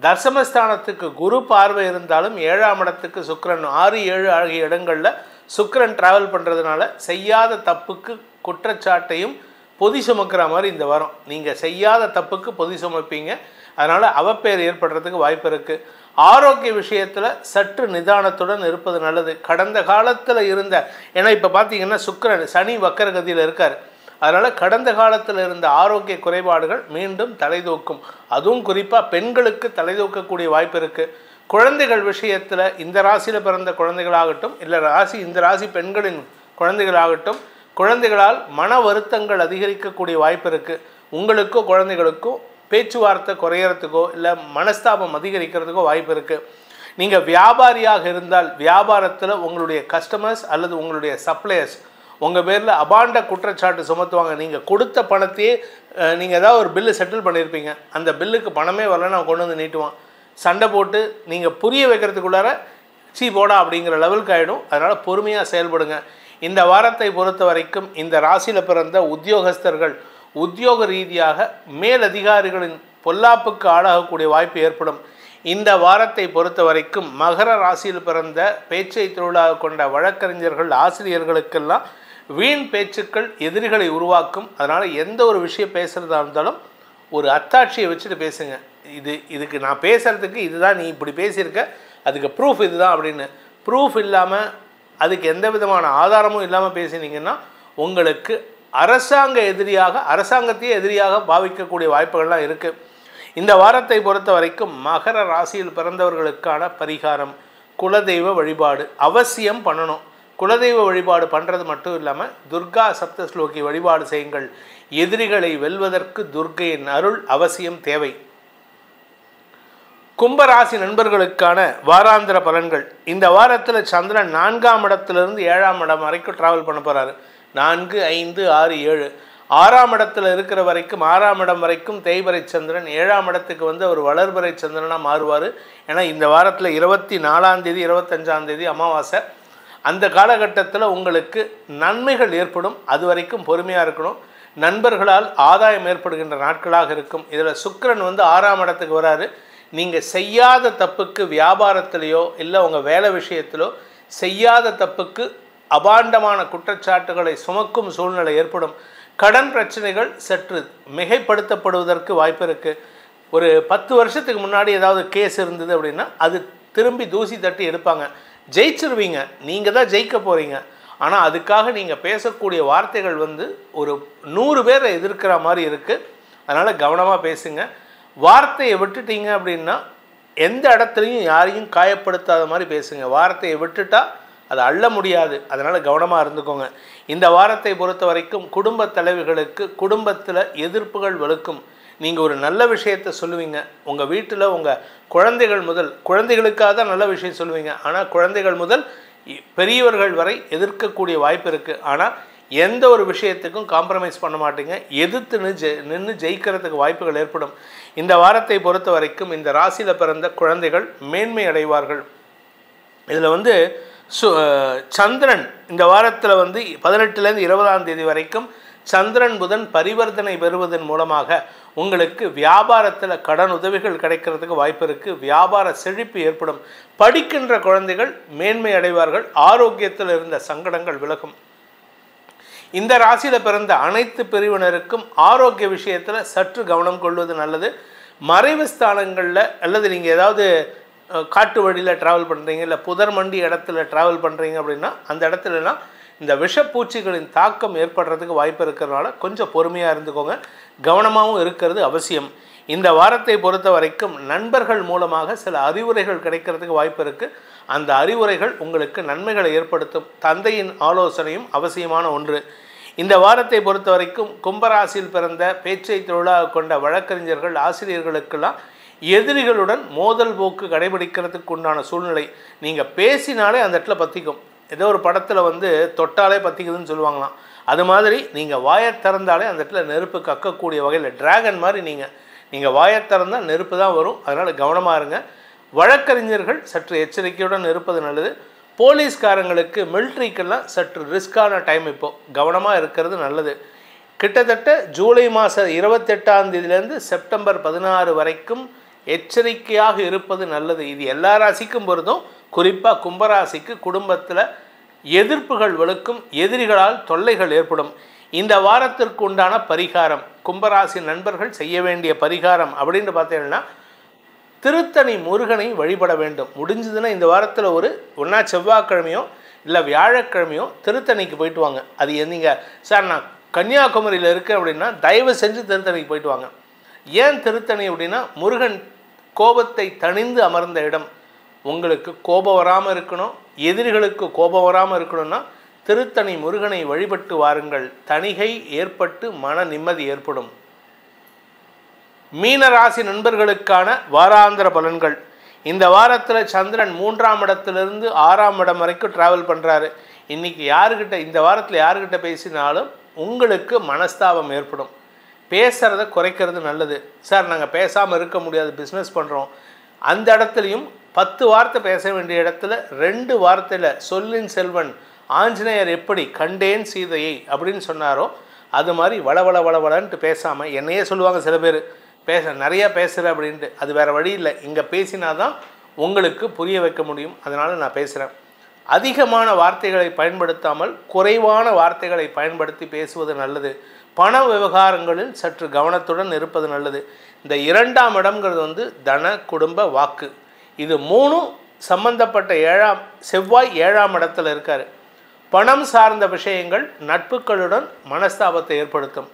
தசமஸ்தானத்துக்கு குரு பார்வை இருந்தாலும் 7ஆம் இடத்துக்கு சுக்கிரன் 6, 7 ஆகிய இடங்களில் சுக்கிரன் டிராவல் பண்ணுறதுனால செய்யாத தப்புக்கு குற்றச்சாட்டையும் பொதி சுமக்கிற மாதிரி இந்த வாரம் நீங்கள் செய்யாத தப்புக்கு பொதி சுமப்பீங்க. அதனால் அவப்பேர் ஏற்படுறதுக்கு வாய்ப்பு இருக்குது. ஆரோக்கிய விஷயத்தில் சற்று நிதானத்துடன் இருப்பது நல்லது. கடந்த காலத்தில் இருந்த, ஏன்னா இப்போ பார்த்தீங்கன்னா சுக்கிரன் சனி வக்கரகதியில் இருக்கார். அதனால் கடந்த காலத்தில் இருந்த ஆரோக்கிய குறைபாடுகள் மீண்டும் தலைதூக்கும். அதுவும் குறிப்பாக பெண்களுக்கு தலைதூக்கக்கூடிய வாய்ப்பு இருக்குது. குழந்தைகள் விஷயத்தில் இந்த ராசியில் பிறந்த குழந்தைகளாகட்டும், இல்லை இந்த ராசி பெண்களின் குழந்தைகளாகட்டும், குழந்தைகளால் மன வருத்தங்கள் அதிகரிக்கக்கூடிய வாய்ப்பு இருக்குது. உங்களுக்கோ குழந்தைகளுக்கோ பேச்சுவார்த்தை குறையறதுக்கோ இல்லை மனஸ்தாபம் அதிகரிக்கிறதுக்கோ வாய்ப்பு இருக்குது. நீங்கள் வியாபாரியாக இருந்தால் வியாபாரத்தில் உங்களுடைய கஸ்டமர்ஸ் அல்லது உங்களுடைய சப்ளையர்ஸ் உங்கள் பேரில் அபாண்ட குற்றச்சாட்டு சுமத்துவாங்க. நீங்கள் கொடுத்த பணத்தையே நீங்கள் ஏதாவது ஒரு பில்லு செட்டில் பண்ணியிருப்பீங்க, அந்த பில்லுக்கு பணமே வரலன்னு அவன் கொண்டு வந்து நீட்டுவான். சண்டை போட்டு நீங்கள் புரிய வைக்கிறதுக்குள்ளார போடா அப்படிங்கிற லெவலுக்கு ஆகிடும். அதனால் பொறுமையாக செயல்படுங்க. இந்த வாரத்தை பொறுத்த வரைக்கும் இந்த ராசியில் பிறந்த உத்தியோகஸ்தர்கள் உத்தியோக ரீதியாக மேலதிகாரிகளின் பொல்லாப்புக்கு ஆளாகக்கூடிய வாய்ப்பு ஏற்படும். இந்த வாரத்தை பொறுத்த வரைக்கும் மகர ராசியில் பிறந்த பேச்சை தொழிலாக கொண்ட வழக்கறிஞர்கள் ஆசிரியர்களுக்கெல்லாம் வீண் பேச்சுக்கள் எதிரிகளை உருவாக்கும். அதனால் எந்த ஒரு விஷயம் பேசுகிறதா இருந்தாலும் ஒரு அத்தாட்சியை வச்சுட்டு பேசுங்க. இதுக்கு நான் பேசுகிறதுக்கு இதுதான், நீ இப்படி பேசியிருக்க, அதுக்கு ப்ரூஃப் இதுதான் அப்படின்னு ப்ரூஃப் இல்லாமல் அதுக்கு எந்த விதமான ஆதாரமும் இல்லாமல் பேசினீங்கன்னா உங்களுக்கு அரசாங்கத்தையே எதிரியாக பாவிக்கக்கூடிய வாய்ப்புகள்லாம் இருக்குது. இந்த வாரத்தை பொறுத்த வரைக்கும் மகர ராசியில் பிறந்தவர்களுக்கான பரிகாரம் குலதெய்வ வழிபாடு அவசியம் பண்ணணும். குலதெய்வ வழிபாடு பண்ணுறது மட்டும் இல்லாமல் துர்கா சப்தஸ்லோகி வழிபாடு செய்யுங்கள். எதிரிகளை வெல்வதற்கு துர்க்கையின் அருள் அவசியம் தேவை. கும்பராசி நண்பர்களுக்கான வாராந்திர பலன்கள். இந்த வாரத்தில் சந்திரன் 4ஆம் இடத்திலிருந்து 7ஆம் இடம் வரைக்கும் ட்ராவல் பண்ண போகிறாரு. 4, 5, 6, 7 6ஆம் இடத்துல இருக்கிற வரைக்கும் 6ஆம் இடம் வரைக்கும் தேய்பிறை சந்திரன், 7ஆம் இடத்துக்கு அவர் வளர்பிறை சந்திரனாக மாறுவார். ஏன்னா இந்த வாரத்தில் 24ஆம் தேதி 25ஆம் தேதி அமாவாசை. அந்த காலகட்டத்தில் உங்களுக்கு நன்மைகள் ஏற்படும். அது வரைக்கும் பொறுமையாக இருக்கணும். நண்பர்களால் ஆதாயம் ஏற்படுகின்ற நாட்களாக இருக்கும். இதில் சுக்கிரன் 6ஆம் இடத்துக்கு வராரு. நீங்கள் செய்யாத தப்புக்கு வியாபாரத்திலையோ இல்லை உங்கள் வேலை விஷயத்திலோ செய்யாத தப்புக்கு அபாண்டமான குற்றச்சாட்டுகளை சுமக்கும் சூழ்நிலை ஏற்படும். கடன் பிரச்சனைகள் சற்று மிகைப்படுத்தப்படுவதற்கு வாய்ப்பு இருக்குது. ஒரு 10 வருஷத்துக்கு முன்னாடி ஏதாவது கேஸ் இருந்தது அப்படின்னா அது திரும்பி தூசி தட்டி எடுப்பாங்க. ஜெயிச்சிருவீங்க, நீங்கள் தான் ஜெயிக்க போகிறீங்க. ஆனால் அதுக்காக நீங்கள் பேசக்கூடிய வார்த்தைகள் ஒரு 100 பேரை எதிர்க்கிற மாதிரி இருக்குது. அதனால் கவனமாக பேசுங்க. வார்த்தையை விட்டுட்டீங்க அப்படின்னா எந்த இடத்துலையும் யாரையும் காயப்படுத்தாத மாதிரி பேசுங்க. வார்த்தையை விட்டுட்டா அதை அள்ள முடியாது. அதனால் கவனமாக இருந்துக்கோங்க. இந்த வாரத்தை பொறுத்த வரைக்கும் குடும்ப தலைவிகளுக்கு குடும்பத்தில் எதிர்ப்புகள் வலுக்கும். நீங்கள் ஒரு நல்ல விஷயத்தை சொல்லுவீங்க. உங்கள் வீட்டில் உங்கள் குழந்தைகள் முதல், குழந்தைகளுக்காக தான் நல்ல விஷயம் சொல்லுவீங்க, ஆனால் குழந்தைகள் முதல் பெரியவர்கள் வரை எதிர்க்கக்கூடிய வாய்ப்பு இருக்குது. ஆனால் எந்த ஒரு விஷயத்துக்கும் காம்ப்ரமைஸ் பண்ண மாட்டீங்க. எதிர்த்து நின்று ஜெயிக்கிறதுக்கு வாய்ப்புகள் ஏற்படும். இந்த வாரத்தை பொறுத்த வரைக்கும் இந்த ராசியில் பிறந்த குழந்தைகள் மேன்மை அடைவார்கள். இதில் சந்திரன் இந்த வாரத்தில் 18லேருந்து 20ஆம் தேதி வரைக்கும் சந்திரன் புதன் பரிவர்த்தனை பெறுவதன் மூலமாக உங்களுக்கு வியாபாரத்தில் கடன் உதவிகள் கிடைக்கிறதுக்கு வாய்ப்பு இருக்குது. வியாபார செழிப்பு ஏற்படும். படிக்கின்ற குழந்தைகள் மேன்மை அடைவார்கள். ஆரோக்கியத்தில் இருந்த சங்கடங்கள் விலகும். இந்த ராசியில் பிறந்த அனைத்து பிரிவினருக்கும் ஆரோக்கிய விஷயத்தில் சற்று கவனம் கொள்வது நல்லது. மறைவு ஸ்தானங்களில் அல்லது நீங்கள் ஏதாவது காட்டு வழியில் ட்ராவல் பண்ணுறீங்க, இல்லை புதர் மண்டி இடத்துல ட்ராவல் பண்ணுறீங்க அப்படின்னா அந்த இடத்துலலாம் இந்த விஷப்பூச்சிகளின் தாக்கம் ஏற்படுறதுக்கு வாய்ப்பு இருக்கிறதுனால கொஞ்சம் பொறுமையாக இருந்துக்கோங்க. கவனமாகவும் இருக்கிறது அவசியம். இந்த வாரத்தை பொறுத்த வரைக்கும் நண்பர்கள் மூலமாக சில அறிவுரைகள் கிடைக்கிறதுக்கு வாய்ப்பு இருக்குது. அந்த அறிவுரைகள் உங்களுக்கு நன்மைகளை ஏற்படுத்தும். தந்தையின் ஆலோசனையும் அவசியமான ஒன்று. இந்த வாரத்தை பொறுத்த வரைக்கும் கும்பராசியில் பிறந்த பேச்சை தொழிலாக கொண்ட வழக்கறிஞர்கள் ஆசிரியர்களுக்கெல்லாம் எதிரிகளுடன் மோதல் போக்கு கடைபிடிக்கிறதுக்கு உண்டான சூழ்நிலை. நீங்கள் பேசினாலே அந்த இடத்துல பற்றிக்கும். ஏதோ ஒரு படத்தில் தொட்டாலே பற்றிக்குதுன்னு சொல்லுவாங்களாம். அது மாதிரி நீங்கள் வாயை திறந்தாலே அந்த இடத்துல நெருப்பு கக்கக்கூடிய வகையில் டிராகன் மாதிரி நீங்கள் வாயை திறந்தால் நெருப்பு தான் வரும். அதனால் கவனமாக இருங்க. வழக்கறிஞர்கள் சற்று எச்சரிக்கையுடன் இருப்பது நல்லது. போலீஸ்காரங்களுக்கு மிலிட்ரிக்கெல்லாம் சற்று ரிஸ்கான டைம். இப்போது கவனமாக இருக்கிறது நல்லது. கிட்டத்தட்ட ஜூலை மாதம் 28ஆம் தேதியிலேருந்து செப்டம்பர் 16 வரைக்கும் எச்சரிக்கையாக இருப்பது நல்லது. இது எல்லா ராசிக்கும் பொருந்தும். குறிப்பாக கும்பராசிக்கு குடும்பத்தில் எதிர்ப்புகள் வலுக்கும். எதிரிகளால் தொல்லைகள் ஏற்படும். இந்த வாரத்திற்கு உண்டான பரிகாரம், கும்பராசி நண்பர்கள் செய்ய வேண்டிய பரிகாரம் அப்படின்னு பார்த்தீங்கன்னா திருத்தணி முருகனை வழிபட வேண்டும். முடிஞ்சதுன்னா இந்த வாரத்தில் ஒன்றா செவ்வாய்க்கிழமையோ இல்லை வியாழக்கிழமையோ திருத்தணிக்கு போயிட்டு வாங்க. அது நீங்கள் சார் நான் கன்னியாகுமரியில் இருக்கேன் அப்படின்னா தயவு செஞ்சு திருத்தணிக்கு போயிட்டு வாங்க. ஏன் திருத்தணி அப்படின்னா முருகன் கோபத்தை தணிந்து அமர்ந்த இடம். உங்களுக்கு கோபம் வராமல் இருக்கணும், எதிரிகளுக்கு கோபம் வராமல் இருக்கணும்னா திருத்தணி முருகனை வழிபட்டு வாருங்கள். தணிகை ஏற்பட்டு மன நிம்மதி ஏற்படும். மீனராசி நண்பர்களுக்கான வாராந்திர பலன்கள். இந்த வாரத்தில் சந்திரன் 3ஆம் இடத்திலிருந்து 6ஆம் இடம் வரைக்கும் ட்ராவல் பண்ணுறாரு. இன்றைக்கி இந்த வாரத்தில் யாருக்கிட்ட பேசினாலும் உங்களுக்கு மனஸ்தாபம் ஏற்படும். பேசுகிறத குறைக்கிறது நல்லது. சார் நாங்கள் பேசாமல் இருக்க முடியாது, பிஸ்னஸ் பண்ணுறோம். அந்த இடத்துலையும் 10 வார்த்தை பேச வேண்டிய இடத்துல 2 வார்த்தையில் சொல்லின் செல்வன் ஆஞ்சநேயர் எப்படி கண்டேன் சீதையை அப்படின்னு சொன்னாரோ அது மாதிரி வளவளன்ட்டு பேசாமல், என்னையே சொல்லுவாங்க சில பேர் நிறையா பேசுகிற அப்படின்ட்டு. அது வேறு வழி இல்லை. இங்கே பேசினா தான் உங்களுக்கு புரிய வைக்க முடியும். அதனால் நான் பேசுகிறேன். அதிகமான வார்த்தைகளை பயன்படுத்தாமல் குறைவான வார்த்தைகளை பயன்படுத்தி பேசுவது நல்லது. பண விவகாரங்களில் சற்று கவனத்துடன் இருப்பது நல்லது. இந்த 2ஆம் இடம்ங்கிறது தன குடும்ப வாக்கு. இது 3 சம்பந்தப்பட்ட செவ்வாய் 7ஆம் இடத்துல இருக்கார். பணம் சார்ந்த விஷயங்கள் நட்புகளுடன் மனஸ்தாபத்தை ஏற்படுத்தும்.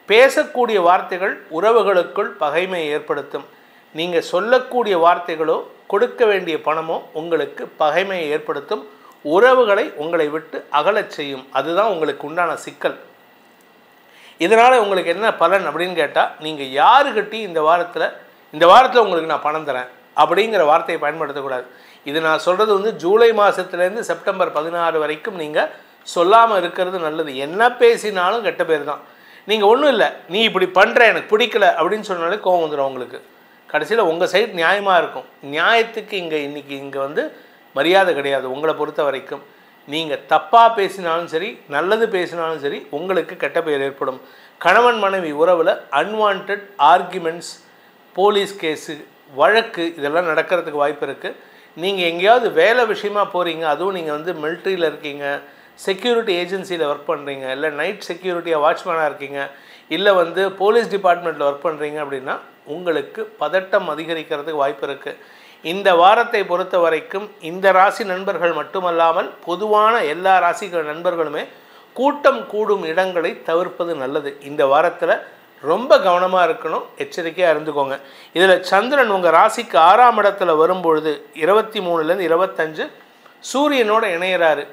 பேசக்கூடிய வார்த்தைகள் உறவுகளுக்குள் பகைமையை ஏற்படுத்தும். நீங்கள் சொல்லக்கூடிய வார்த்தைகளோ கொடுக்க வேண்டிய பணமோ உங்களுக்கு பகைமையை ஏற்படுத்தும். உறவுகளை உங்களை விட்டு அகலச் செய்யும். அதுதான் உங்களுக்கு உண்டான சிக்கல். இதனால் உங்களுக்கு என்ன பலன் அப்படின்னு கேட்டால், நீங்கள் யாருக்கிட்டையும் இந்த வாரத்தில் உங்களுக்கு நான் பணம் தரேன் அப்படிங்கிற வார்த்தையை பயன்படுத்தக்கூடாது. இது நான் சொல்கிறது ஜூலை மாதத்துலேருந்து செப்டம்பர் 16 வரைக்கும் நீங்கள் சொல்லாமல் இருக்கிறது நல்லது. என்ன பேசினாலும் கெட்ட பேர் தான். நீங்கள் ஒன்றும் இல்லை, நீ இப்படி பண்ணுற எனக்கு பிடிக்கல அப்படின்னு சொன்னாலே கோவம் வந்துடும் உங்களுக்கு. கடைசியில் உங்கள் சைடு நியாயமாக இருக்கும். நியாயத்துக்கு இங்கே மரியாதை கிடையாது. உங்களை பொறுத்த வரைக்கும் நீங்கள் தப்பாக பேசினாலும் சரி, நல்லது பேசினாலும் சரி, உங்களுக்கு கெட்ட பெயர் ஏற்படும். கணவன் மனைவி உறவில் அன்வான்ட் ஆர்குமெண்ட்ஸ், போலீஸ் கேஸு, வழக்கு இதெல்லாம் நடக்கிறதுக்கு வாய்ப்பு இருக்குது. நீங்கள் எங்கேயாவது வேலை விஷயமா போகிறீங்க, அதுவும் நீங்கள் மிலிட்ரியில் இருக்கீங்க, செக்யூரிட்டி ஏஜென்சியில் ஒர்க் பண்ணுறீங்க, இல்லை நைட் செக்யூரிட்டியாக வாட்ச்மேனாக இருக்கீங்க, இல்லை போலீஸ் டிபார்ட்மெண்ட்டில் ஒர்க் பண்ணுறீங்க அப்படின்னா உங்களுக்கு பதட்டம் அதிகரிக்கிறதுக்கு வாய்ப்பு இருக்குது. இந்த வாரத்தை பொறுத்த வரைக்கும் இந்த ராசி நண்பர்கள் மட்டுமல்லாமல் பொதுவான எல்லா ராசிகள் நண்பர்களுமே கூட்டம் கூடும் இடங்களை தவிர்ப்பது நல்லது. இந்த வாரத்தில் ரொம்ப கவனமாக இருக்கணும், எச்சரிக்கையாக இருந்துக்கோங்க. இதில் சந்திரன் உங்கள் ராசிக்கு 6ஆம் இடத்துல வரும்பொழுது 23லேருந்து 25 சூரியனோட இணையிறாரு.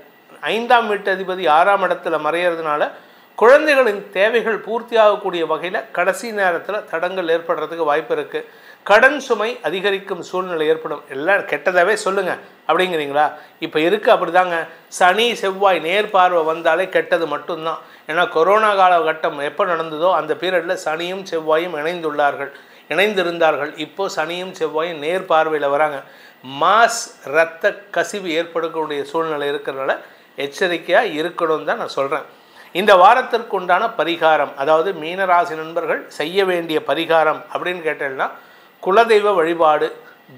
5ஆம் வீட்டு அதிபதி 6ஆம் இடத்துல மறையிறதுனால குழந்தைகளின் தேவைகள் பூர்த்தியாகக்கூடிய வகையில் கடைசி நேரத்தில் தடங்கள் ஏற்படுறதுக்கு வாய்ப்பு இருக்குது. கடன் சுமை அதிகரிக்கும் சூழ்நிலை ஏற்படும். எல்லாம் கெட்டதாகவே சொல்லுங்கள் அப்படிங்கிறீங்களா? இப்போ இருக்குது அப்படி தாங்க. சனி செவ்வாய் நேர்பார்வை வந்தாலே கெட்டது மட்டும்தான். ஏன்னா கொரோனா காலகட்டம் எப்போ நடந்ததோ அந்த பீரியடில் சனியும் செவ்வாயும் இணைந்திருந்தார்கள். இப்போது சனியும் செவ்வாயும் நேர்பார்வையில் வராங்க. மாஸ் இரத்த கசிவு ஏற்படக்கூடிய சூழ்நிலை இருக்கிறதுனால எச்சரிக்கையாக இருக்கணும்னு தான் நான் சொல்கிறேன். இந்த வாரத்திற்கு உண்டான பரிகாரம், அதாவது மீனராசி நண்பர்கள் செய்ய வேண்டிய பரிகாரம் அப்படின்னு கேட்டேன்னா, குலதெய்வ வழிபாடு,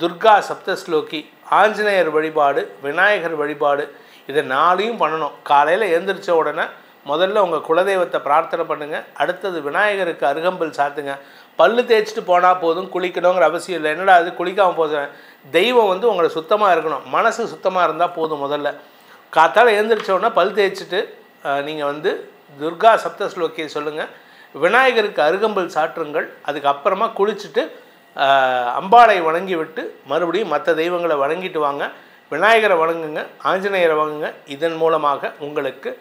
துர்கா சப்தஸ்லோகி, ஆஞ்சநேயர் வழிபாடு, விநாயகர் வழிபாடு, இதை 4ஐயும் பண்ணணும். காலையில் எழுந்திரிச்ச உடனே முதல்ல உங்கள் குலதெய்வத்தை பிரார்த்தனை பண்ணுங்கள். அடுத்தது விநாயகருக்கு அருகம்புல் சாத்துங்க. பல்லு தேய்ச்சிட்டு போனால் போதும், குளிக்கணுங்கிற அவசியம் இல்லை. என்னடா அது குளிக்காமல் போதும். தெய்வம் வந்து உங்களை சுத்தமாக இருக்கணும், மனசு சுத்தமாக இருந்தால் போதும். முதல்ல காத்தால் எழுந்திரிச்ச உடனே பல் தேய்ச்சிட்டு நீங்கள் வந்து துர்கா சப்தஸ்லோக்கியை சொல்லுங்கள், விநாயகருக்கு அருகம்புல் சாற்றுங்கள். அதுக்கப்புறமா குளிச்சுட்டு அம்பாளை வணங்கி விட்டு மறுபடியும் மற்ற தெய்வங்களை வணங்கிட்டு வாங்க. விநாயகரை வணங்குங்க, ஆஞ்சநேயரை வணங்குங்க. இதன் மூலமாக உங்களுக்கு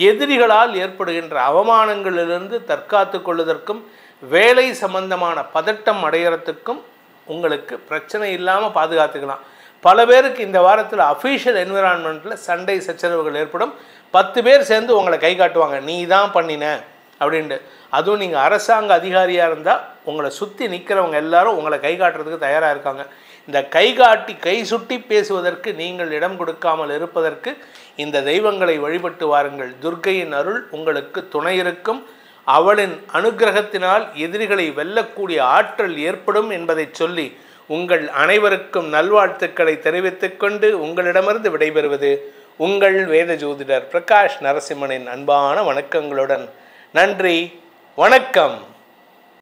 எதிரிகளால் ஏற்படுகின்ற அவமானங்களிலிருந்து தற்காத்து கொள்வதற்கும் வேலை சம்பந்தமான பதட்டம் அடைகிறதுக்கும் உங்களுக்கு பிரச்சனை இல்லாமல் பாதுகாத்துக்கலாம். பல பேருக்கு இந்த வாரத்தில் அஃபீஷியல் என்விரான்மெண்ட்டில் சண்டை சச்சரவுகள் ஏற்படும். 10 பேர் சேர்ந்து உங்களை கை காட்டுவாங்க, நீ தான் பண்ணின அப்படின்ட்டு. அதுவும் நீங்கள் அரசாங்க அதிகாரியாக இருந்தால் உங்களை சுற்றி நிற்கிறவங்க எல்லாரும் உங்களை கை காட்டுறதுக்கு தயாராக இருக்காங்க. இந்த கை காட்டி கை சுட்டி பேசுவதற்கு நீங்கள் இடம் கொடுக்காமல் இருப்பதற்கு இந்த தெய்வங்களை வழிபட்டு வாருங்கள். துர்க்கையின் அருள் உங்களுக்கு துணை இருக்கும். அவளின் அனுகிரகத்தினால் எதிரிகளை வெல்லக்கூடிய ஆற்றல் ஏற்படும் என்பதை சொல்லி உங்கள் அனைவருக்கும் நல்வாழ்த்துக்களை தெரிவித்துக் கொண்டு உங்களிடமிருந்து விடைபெறுவது உங்கள் வேத ஜோதிடர் பிரகாஷ் நரசிம்மனின் அன்பான வணக்கங்களுடன். நன்றி, வணக்கம்.